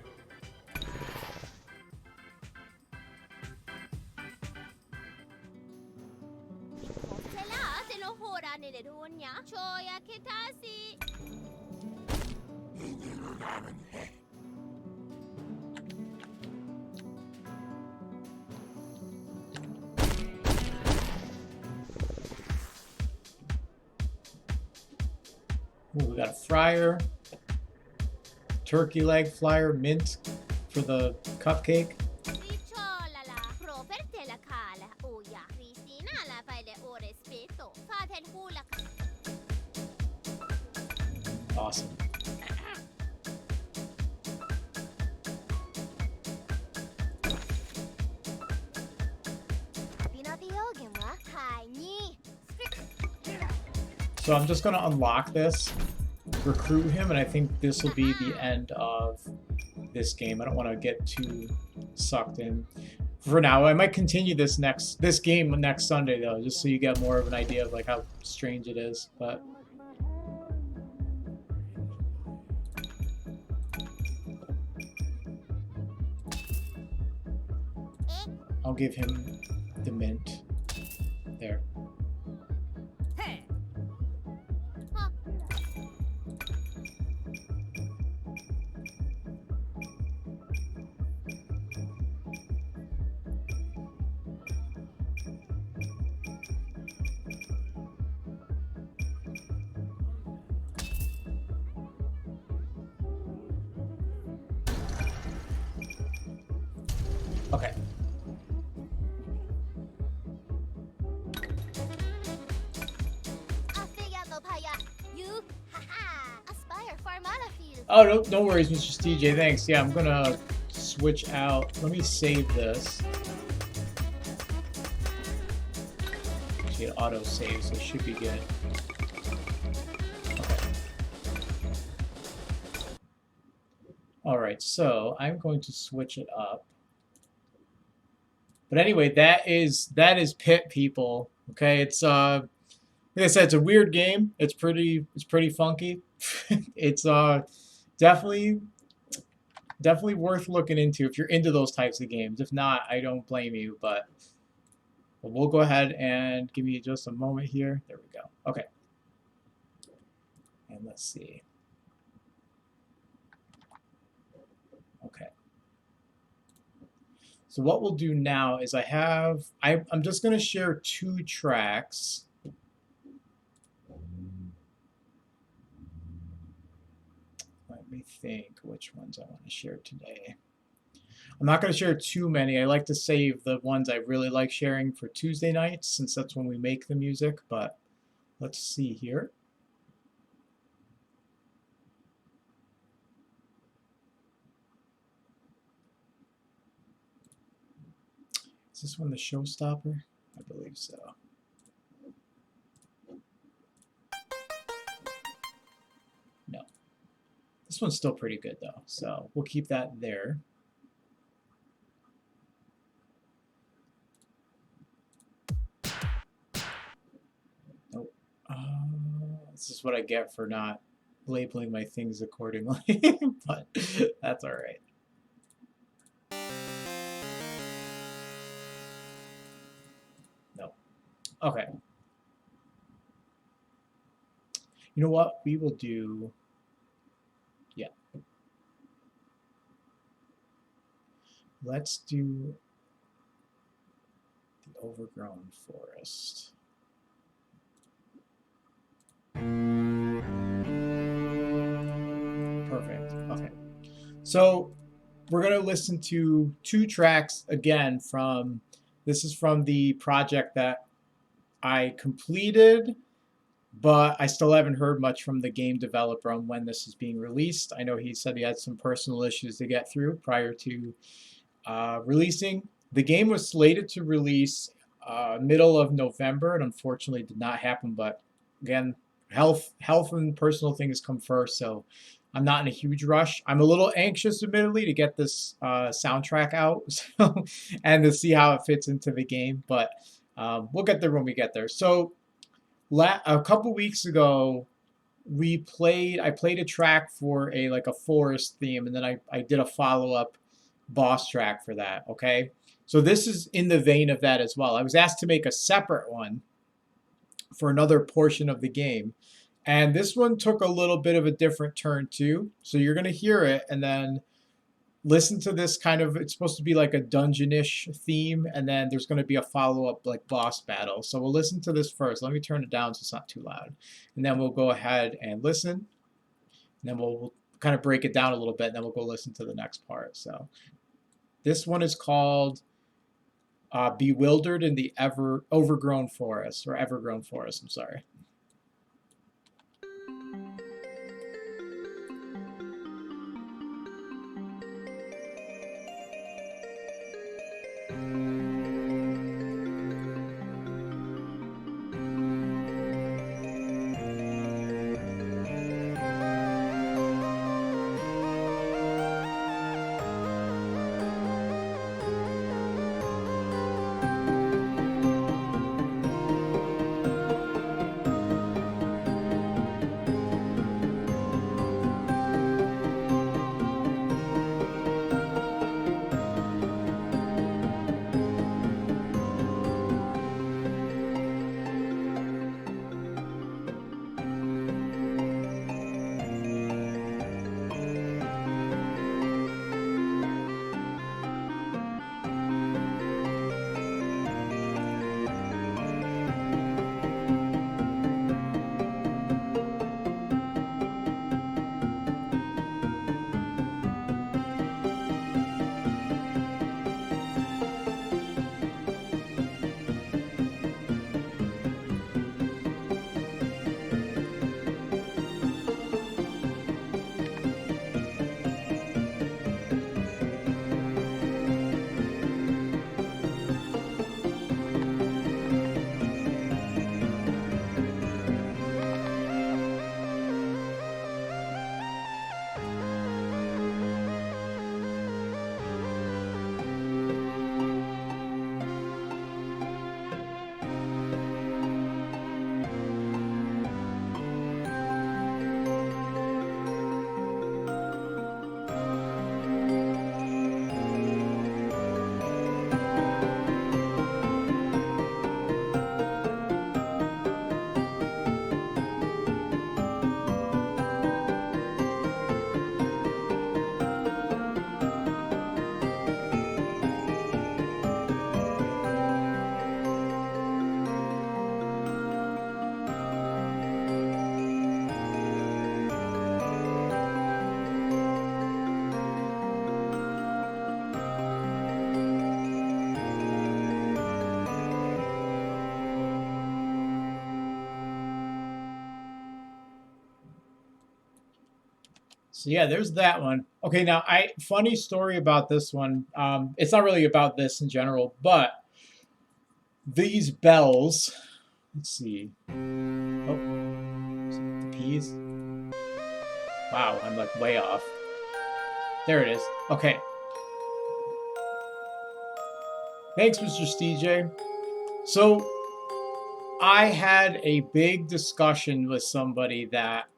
Ooh, we got a fryer, turkey leg flyer, mint for the cupcake. Awesome. So I'm just gonna unlock this, recruit him, and I think this will be the end of this game. I don't want to get too sucked in. For now, I might continue this game next Sunday though, just so you get more of an idea of like how strange it is. But I'll give him the mint there. Hey. Okay. You, haha, aspire for Manafield. Oh, no worries, Mr. DJ. Thanks. Yeah, I'm gonna switch out. Let me save this. Actually, it auto save, so it should be good. Okay. All right, so I'm going to switch it up. But anyway, that is Pit, people. Okay, it's like I said, it's a weird game. It's pretty funky. It's definitely worth looking into if you're into those types of games. If not, I don't blame you, but we'll go ahead and give me just a moment here. There we go. Okay. And let's see. Okay. So what we'll do now is I'm just going to share 2 tracks. Let me think which ones I want to share today. I'm not going to share too many. I like to save the ones I really like sharing for Tuesday nights, since that's when we make the music, but let's see here. Is this one the showstopper? I believe so. No. This one's still pretty good though, so we'll keep that there. Nope. This is what I get for not labeling my things accordingly, but that's all right. No. Okay. You know what? We will do... Yeah. Let's do the Overgrown Forest. Perfect. Okay. So we're going to listen to 2 tracks again from... This is from the project that I completed, but I still haven't heard much from the game developer on when this is being released. I know he said he had some personal issues to get through prior to releasing. The game was slated to release middle of November, and unfortunately did not happen. But again, health and personal things come first, so I'm not in a huge rush. I'm a little anxious, admittedly, to get this soundtrack out and to see how it fits into the game, but we'll get there when we get there. So a couple weeks ago, I played a track for a forest theme, and then I did a follow-up boss track for that, okay? So this is in the vein of that as well. I was asked to make a separate one for another portion of the game, and this one took a little bit of a different turn too. So you're going to hear it and then listen to this kind of, it's supposed to be like a dungeon-ish theme, and then there's going to be a follow-up like boss battle. So we'll listen to this first. Let me turn it down so it's not too loud. And then we'll go ahead and listen. And then we'll kind of break it down a little bit, and then we'll go listen to the next part. So this one is called Bewildered in the Overgrown Forest, or Evergrown Forest, I'm sorry. So yeah, there's that one. Okay, now funny story about this one. It's not really about this in general, but these bells. Let's see. Oh, is it the P's. Wow, I'm like way off. There it is. Okay. Thanks, Mr. CJ. So I had a big discussion with somebody that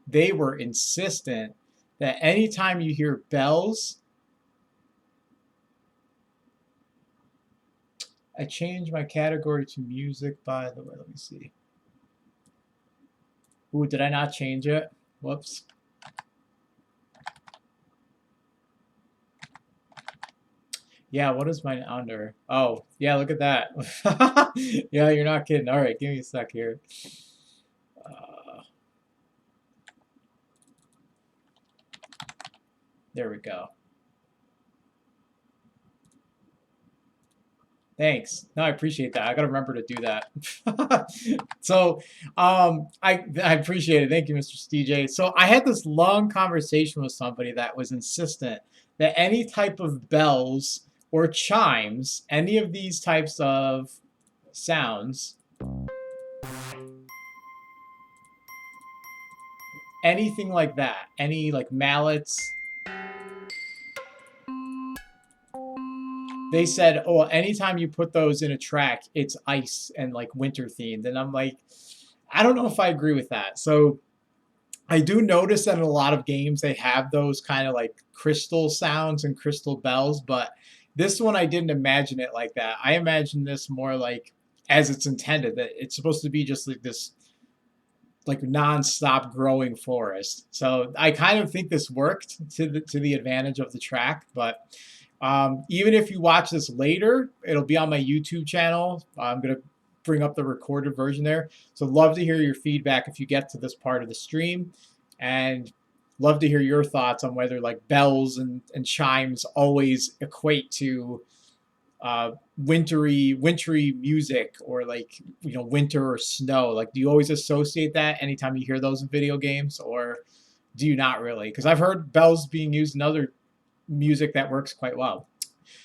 they were insistent that anytime you hear bells, I changed my category to music, by the way. Let me see. Ooh, did I not change it? Whoops. Yeah, what is mine under? Oh, yeah, look at that. Yeah, you're not kidding. All right, give me a sec here. There we go. Thanks. No, I appreciate that. I gotta remember to do that. So, I appreciate it. Thank you, Mr. CJ. So I had this long conversation with somebody that was insistent that any type of bells or chimes, any of these types of sounds, anything like that, any like mallets, they said, oh, anytime you put those in a track, it's ice and like winter themed. And I'm like, I don't know if I agree with that. So I do notice that in a lot of games they have those kind of like crystal sounds and crystal bells, but this one I didn't imagine it like that. I imagined this more like as it's intended, that it's supposed to be just like this like non-stop growing forest. So I kind of think this worked to the advantage of the track, but even if you watch this later, it'll be on my YouTube channel. I'm going to bring up the recorded version there. So love to hear your feedback if you get to this part of the stream, and love to hear your thoughts on whether like bells and chimes always equate to wintry music, or like, you know, winter or snow. Like, do you always associate that anytime you hear those in video games, or do you not really? Because I've heard bells being used in other music that works quite well.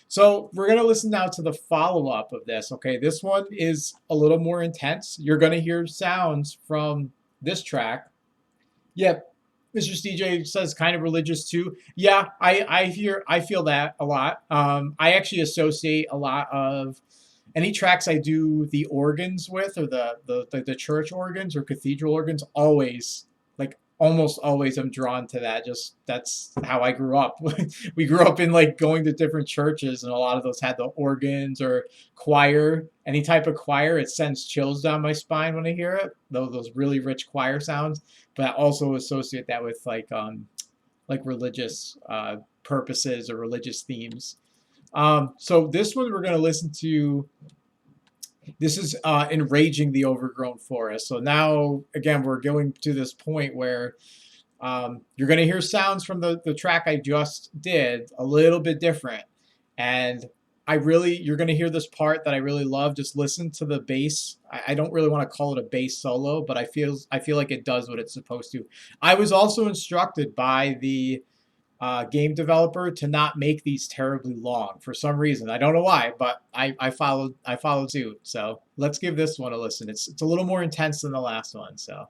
So we're going to listen now to the follow-up of this. Okay, this one is a little more intense. You're going to hear sounds from this track. Yep, Mr. CJ says kind of religious too. Yeah, I feel that a lot. I actually associate a lot of any tracks I do the organs with, or the church organs or cathedral organs, always, like almost always, I'm drawn to that. Just that's how I grew up. We grew up in like going to different churches, and a lot of those had the organs or choir. Any type of choir, it sends chills down my spine when I hear it. Those really rich choir sounds. But I also associate that with like religious purposes or religious themes. So this one we're going to listen to. This is Enraging the Overgrown Forest. So now, again, we're going to this point where you're going to hear sounds from the track I just did a little bit different. And you're going to hear this part that I really love. Just listen to the bass. I don't really want to call it a bass solo, but I feel like it does what it's supposed to. I was also instructed by the game developer to not make these terribly long for some reason. I don't know why, but I followed suit. So let's give this one a listen. It's a little more intense than the last one. So.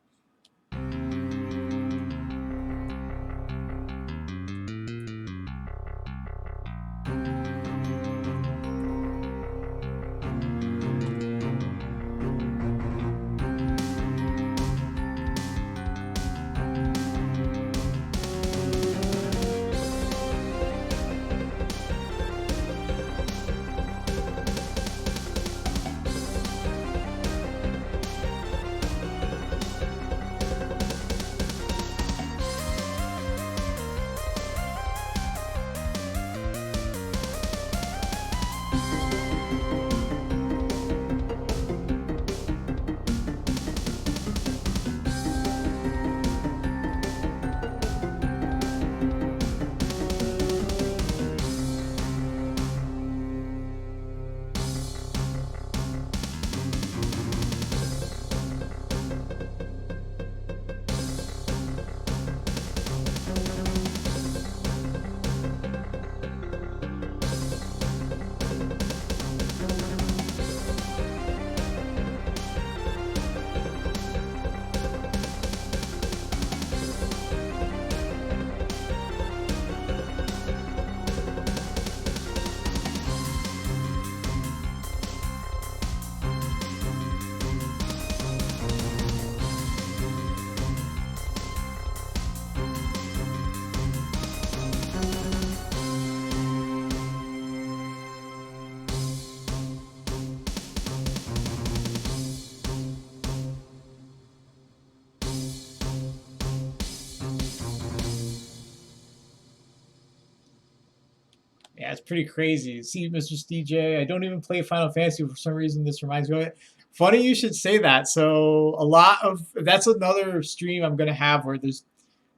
pretty crazy. See, Mr. DJ, I don't even play Final Fantasy for some reason. This reminds me of it. Funny you should say that. So a lot of that's another stream I'm gonna have where there's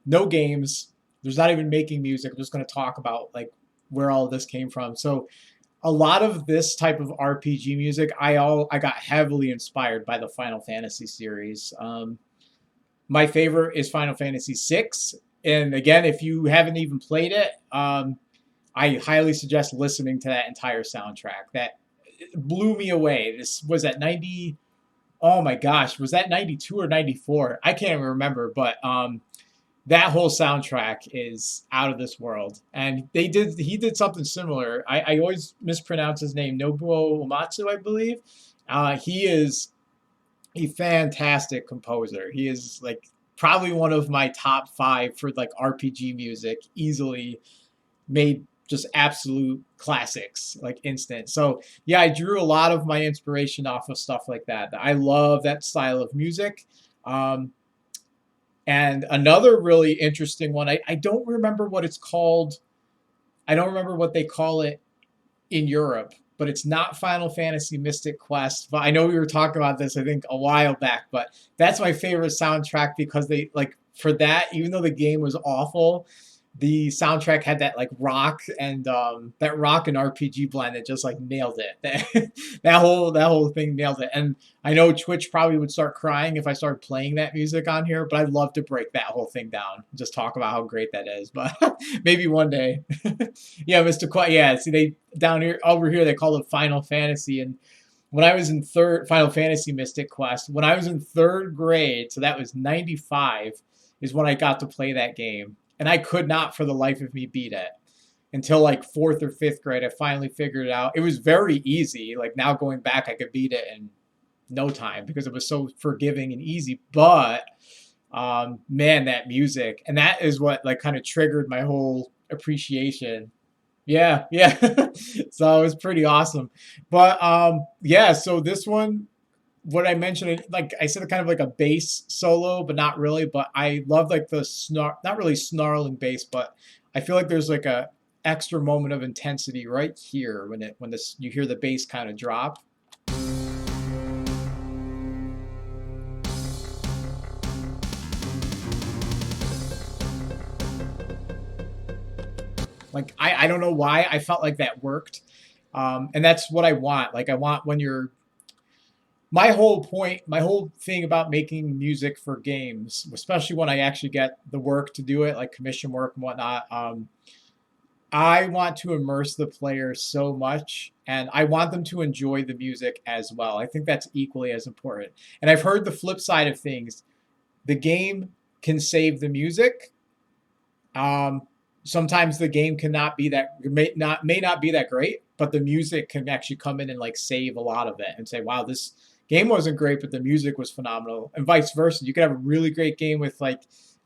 no games. There's not even making music. I'm just gonna talk about like where all of this came from. So a lot of this type of RPG music, I got heavily inspired by the Final Fantasy series. My favorite is Final Fantasy VI, and again, if you haven't even played it, I highly suggest listening to that entire soundtrack. That blew me away. This was at 90. Oh my gosh, was that 92 or 94? I can't even remember, but that whole soundtrack is out of this world. And he did something similar. I always mispronounce his name, Nobuo Uematsu, I believe. He is a fantastic composer. He is like probably one of my top 5 for like RPG music, easily made just absolute classics, like instant. So yeah, I drew a lot of my inspiration off of stuff like that. I love that style of music. And another really interesting one, I don't remember what it's called. I don't remember what they call it in Europe, but it's not Final Fantasy Mystic Quest. But I know we were talking about this, I think, a while back, but that's my favorite soundtrack because they, like, for that, even though the game was awful, the soundtrack had that like rock and RPG blend that just like nailed it. That whole thing nailed it. And I know Twitch probably would start crying if I started playing that music on here, but I'd love to break that whole thing down. Just talk about how great that is. But maybe one day. Yeah, Mr. Yeah, see, they down here over here they call it Final Fantasy. And when I was in Final Fantasy Mystic Quest, when I was in 3rd grade, so that was 95, is when I got to play that game. And I could not for the life of me beat it until like 4th or 5th grade. I finally figured it out. It was very easy. Like now going back, I could beat it in no time because it was so forgiving and easy. But man, that music, and that is what like kind of triggered my whole appreciation. Yeah. So it was pretty awesome. But yeah, so this one, what I mentioned, like I said, kind of like a bass solo, but not really. But I love like the not really snarling bass, but I feel like there's like a extra moment of intensity right here when this you hear the bass kind of drop. Like I don't know why I felt like that worked, and that's what I want. Like I want when you're. My whole thing about making music for games, especially when I actually get the work to do it, like commission work and whatnot, I want to immerse the player so much, and I want them to enjoy the music as well. I think that's equally as important. And I've heard the flip side of things. The game can save the music. Sometimes the game cannot be that may not be that great, but the music can actually come in and like save a lot of it and say, wow, this game wasn't great, but the music was phenomenal, and vice versa. You could have a really great game with like,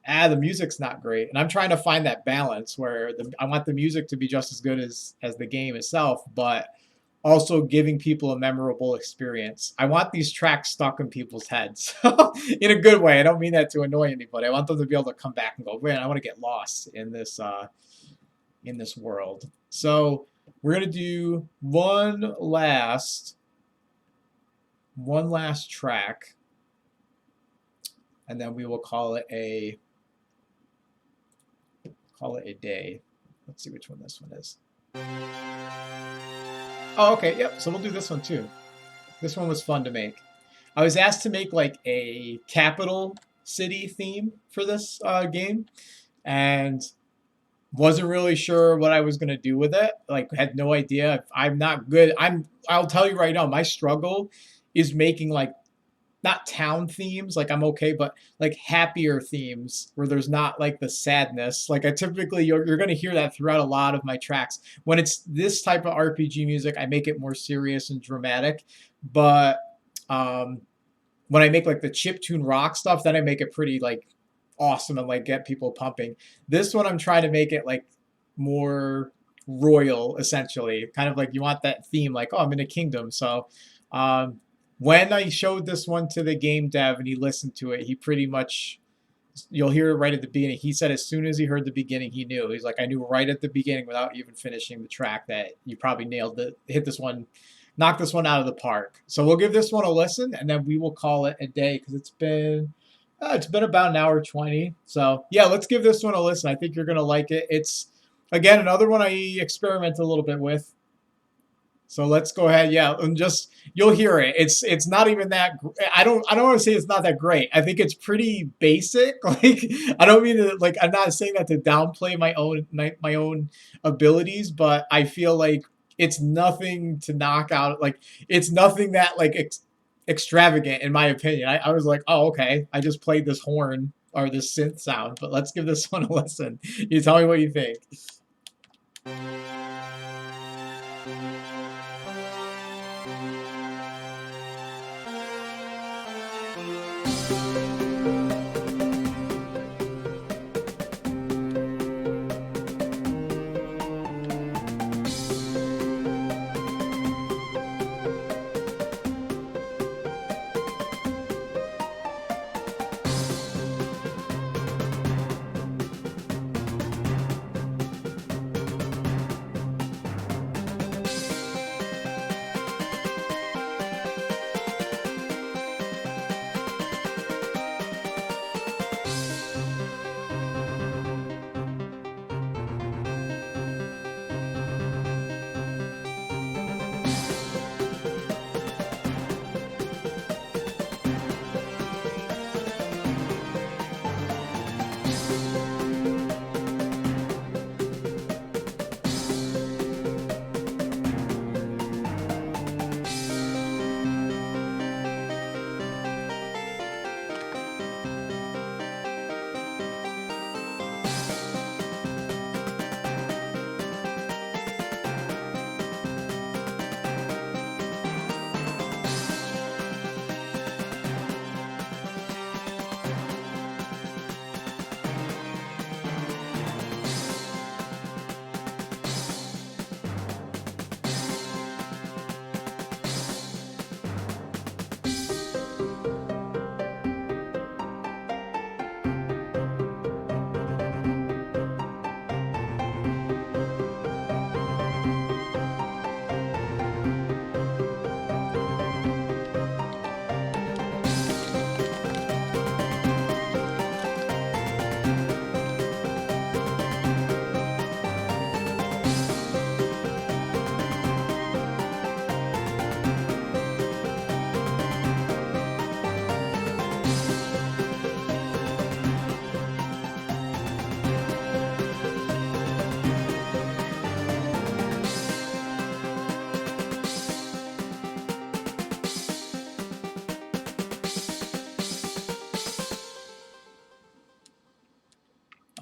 the music's not great. And I'm trying to find that balance where I want the music to be just as good as the game itself, but also giving people a memorable experience. I want these tracks stuck in people's heads in a good way. I don't mean that to annoy anybody. I want them to be able to come back and go, man, I want to get lost in this world. So we're gonna do one last track, and then we will call it a day. Let's see which one this one is. Oh, okay, yep. So we'll do this one too. This one was fun to make. I was asked to make like a capital city theme for this game, and wasn't really sure what I was gonna do with it. Like, had no idea. I'm not good. I'll tell you right now, my struggle is making like not town themes, like I'm okay, but like happier themes where there's not like the sadness. Like I typically, you're going to hear that throughout a lot of my tracks. When it's this type of RPG music, I make it more serious and dramatic. But when I make like the chiptune rock stuff, then I make it pretty like awesome and like get people pumping. This one, I'm trying to make it like more royal, essentially. Kind of like you want that theme, like, oh, I'm in a kingdom. So when I showed this one to the game dev and he listened to it, he pretty much You'll hear it right at the beginning. He said as soon as he heard the beginning, he knew. He's like, I knew right at the beginning without even finishing the track that you probably nailed it, hit this one, knocked this one out of the park. So we'll give this one a listen, and then we will call it a day because it's been about an hour 20. So yeah, let's give this one a listen. I think you're gonna like it. It's again another one I experiment a little bit with. So let's go ahead, yeah, and just you'll hear it. It's not even that. I don't want to say it's not that great. I think it's pretty basic. Like I don't mean to like I'm not saying that to downplay my own abilities, but I feel like it's nothing to knock out. Like it's nothing that like extravagant in my opinion. I was like, oh okay, I just played this horn or this synth sound, but let's give this one a listen. You tell me what you think.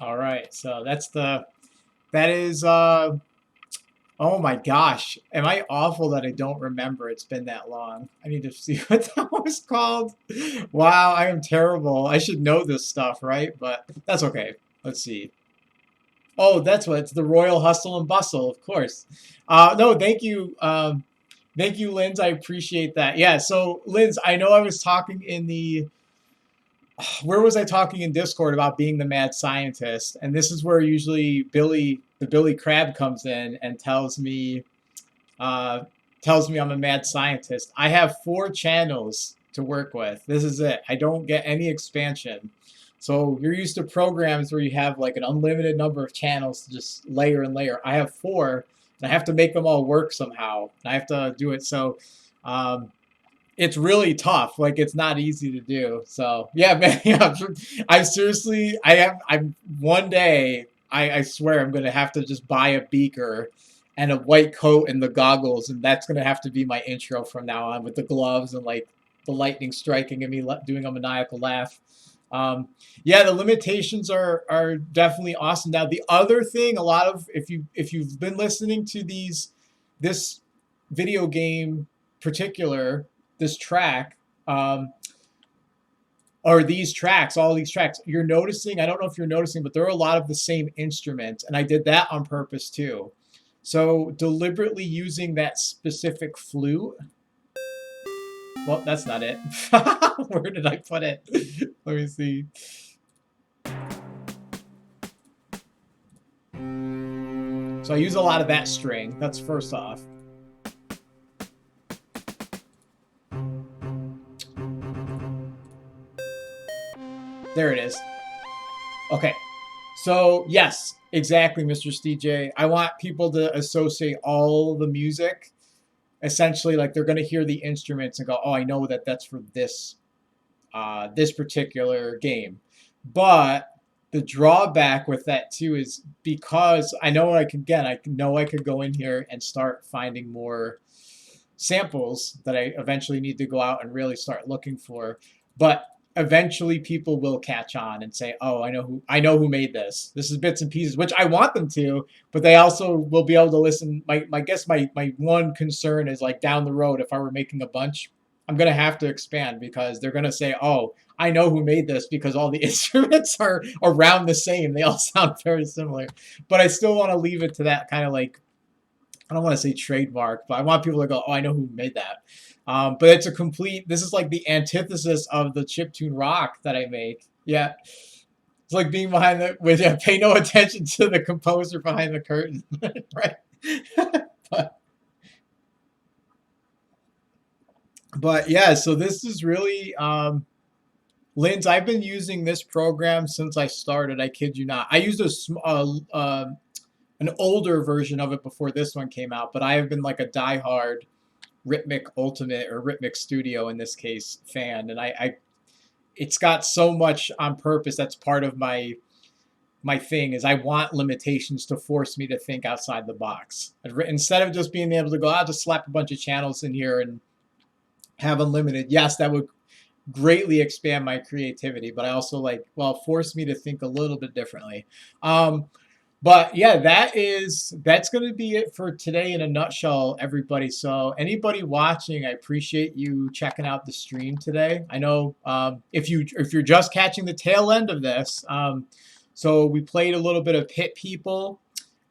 All right, so that is oh my gosh, am I awful that I don't remember? It's been that long. I need to see what that was called. Wow, I am terrible. I should know this stuff, right? But that's okay. Let's see. Oh, that's what it's the Royal Hustle and Bustle, of course. No, thank you. Thank you, Linz. I appreciate that. Yeah, so Linz, I know I was talking in the where was I talking in Discord about being the mad scientist? And this is where usually Billy Crab comes in and tells me I'm a mad scientist. I have 4 channels to work with. This is it. I don't get any expansion. So you're used to programs where you have like an unlimited number of channels to just layer and layer. I have 4, and I have to make them all work somehow. I have to do it so. It's really tough. Like it's not easy to do. So yeah, man. Yeah, I'm one day. I swear I'm gonna have to just buy a beaker and a white coat and the goggles, and that's gonna have to be my intro from now on with the gloves and like the lightning striking and me doing a maniacal laugh. Yeah, the limitations are definitely awesome. Now the other thing, a lot of if you've been listening to this video game particular. This track, or these tracks, all these tracks, you're noticing, I don't know if you're noticing, but there are a lot of the same instruments, and I did that on purpose too. So deliberately using that specific flute. Well, that's not it. Where did I put it? Let me see. So I use a lot of that string. That's first off. There it is. Okay. So yes, exactly, Mr. CJ. I want people to associate all the music. Essentially, like they're going to hear the instruments and go, "Oh, I know that that's for this this particular game." But the drawback with that too is because I know I could go in here and start finding more samples that I eventually need to go out and really start looking for. But eventually people will catch on and say, "Oh, I know who made this. This is bits and pieces," which I want them to, but they also will be able to listen. My one concern is like down the road, if I were making a bunch, I'm gonna have to expand because they're gonna say, "Oh, I know who made this," because all the instruments are around the same. They all sound very similar. But I still want to leave it to that kind of like, I don't want to say trademark, but I want people to go, "Oh, I know who made that." But it's a complete, this is like the antithesis of the chiptune rock that I make. Yeah. It's like being behind pay no attention to the composer behind the curtain. Right? But yeah, so this is really, Linz, I've been using this program since I started. I kid you not. I used an older version of it before this one came out, but I have been like a diehard Rhythmic Ultimate or Rhythmic Studio in this case fan, and it's got so much on purpose. That's part of my thing is I want limitations to force me to think outside the box. Instead of just being able to go, I'll just slap a bunch of channels in here and have unlimited. Yes, that would greatly expand my creativity, but I also force me to think a little bit differently. But yeah, that's going to be it for today in a nutshell, everybody. So anybody watching, I appreciate you checking out the stream today. I know if you're just catching the tail end of this, so we played a little bit of Hit People,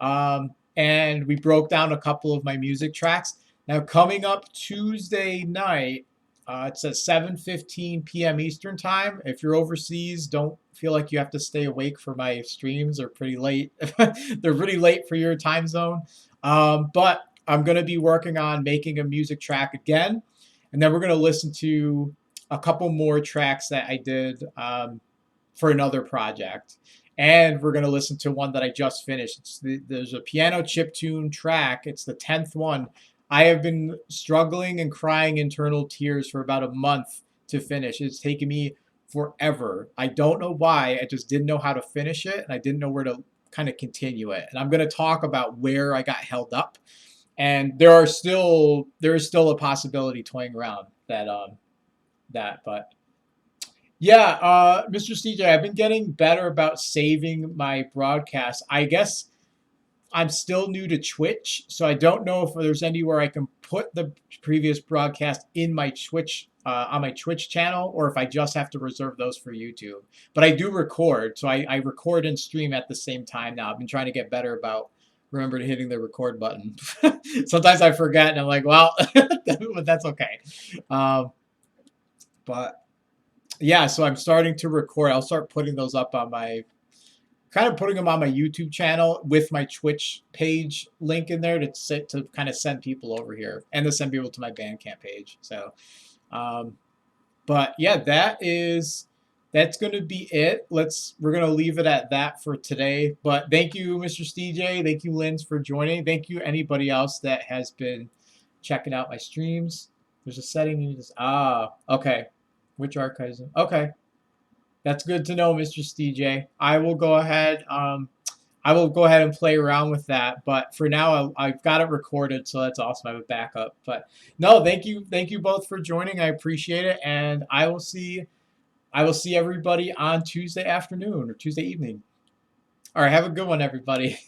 and we broke down a couple of my music tracks. Now coming up Tuesday night, it's at 7:15 p.m. Eastern time. If you're overseas, don't feel like you have to stay awake for my streams. They're pretty late. They're pretty late for your time zone. But I'm going to be working on making a music track again. And then we're going to listen to a couple more tracks that I did for another project. And we're going to listen to one that I just finished. There's a piano chiptune track. It's the 10th one. I have been struggling and crying internal tears for about a month to finish. It's taken me forever. I don't know why. I just didn't know how to finish it, and I didn't know where to kind of continue it. And I'm going to talk about where I got held up. And there is still a possibility toying around but yeah, Mr. CJ, I've been getting better about saving my broadcasts. I guess I'm still new to Twitch, so I don't know if there's anywhere I can put the previous broadcast in my Twitch on my Twitch channel, or if I just have to reserve those for YouTube. But I do record, so I record and stream at the same time now. I've been trying to get better about remembering hitting the record button. Sometimes I forget, and I'm like, well, but that's okay. But yeah, so I'm starting to record. I'll start putting those up on my putting them on my YouTube channel with my Twitch page link in there to kind of send people over here and to send people to my Bandcamp page. So, but yeah, that's going to be it. We're going to leave it at that for today. But thank you, Mr. CJ. Thank you, Linz, for joining. Thank you, anybody else that has been checking out my streams. There's a setting you just okay. Which archives? Okay. That's good to know, Mr. CJ. I will go ahead. And play around with that. But for now, I've got it recorded, so that's awesome. I have a backup. But no, thank you both for joining. I appreciate it, and I will see everybody on Tuesday afternoon or Tuesday evening. All right, have a good one, everybody.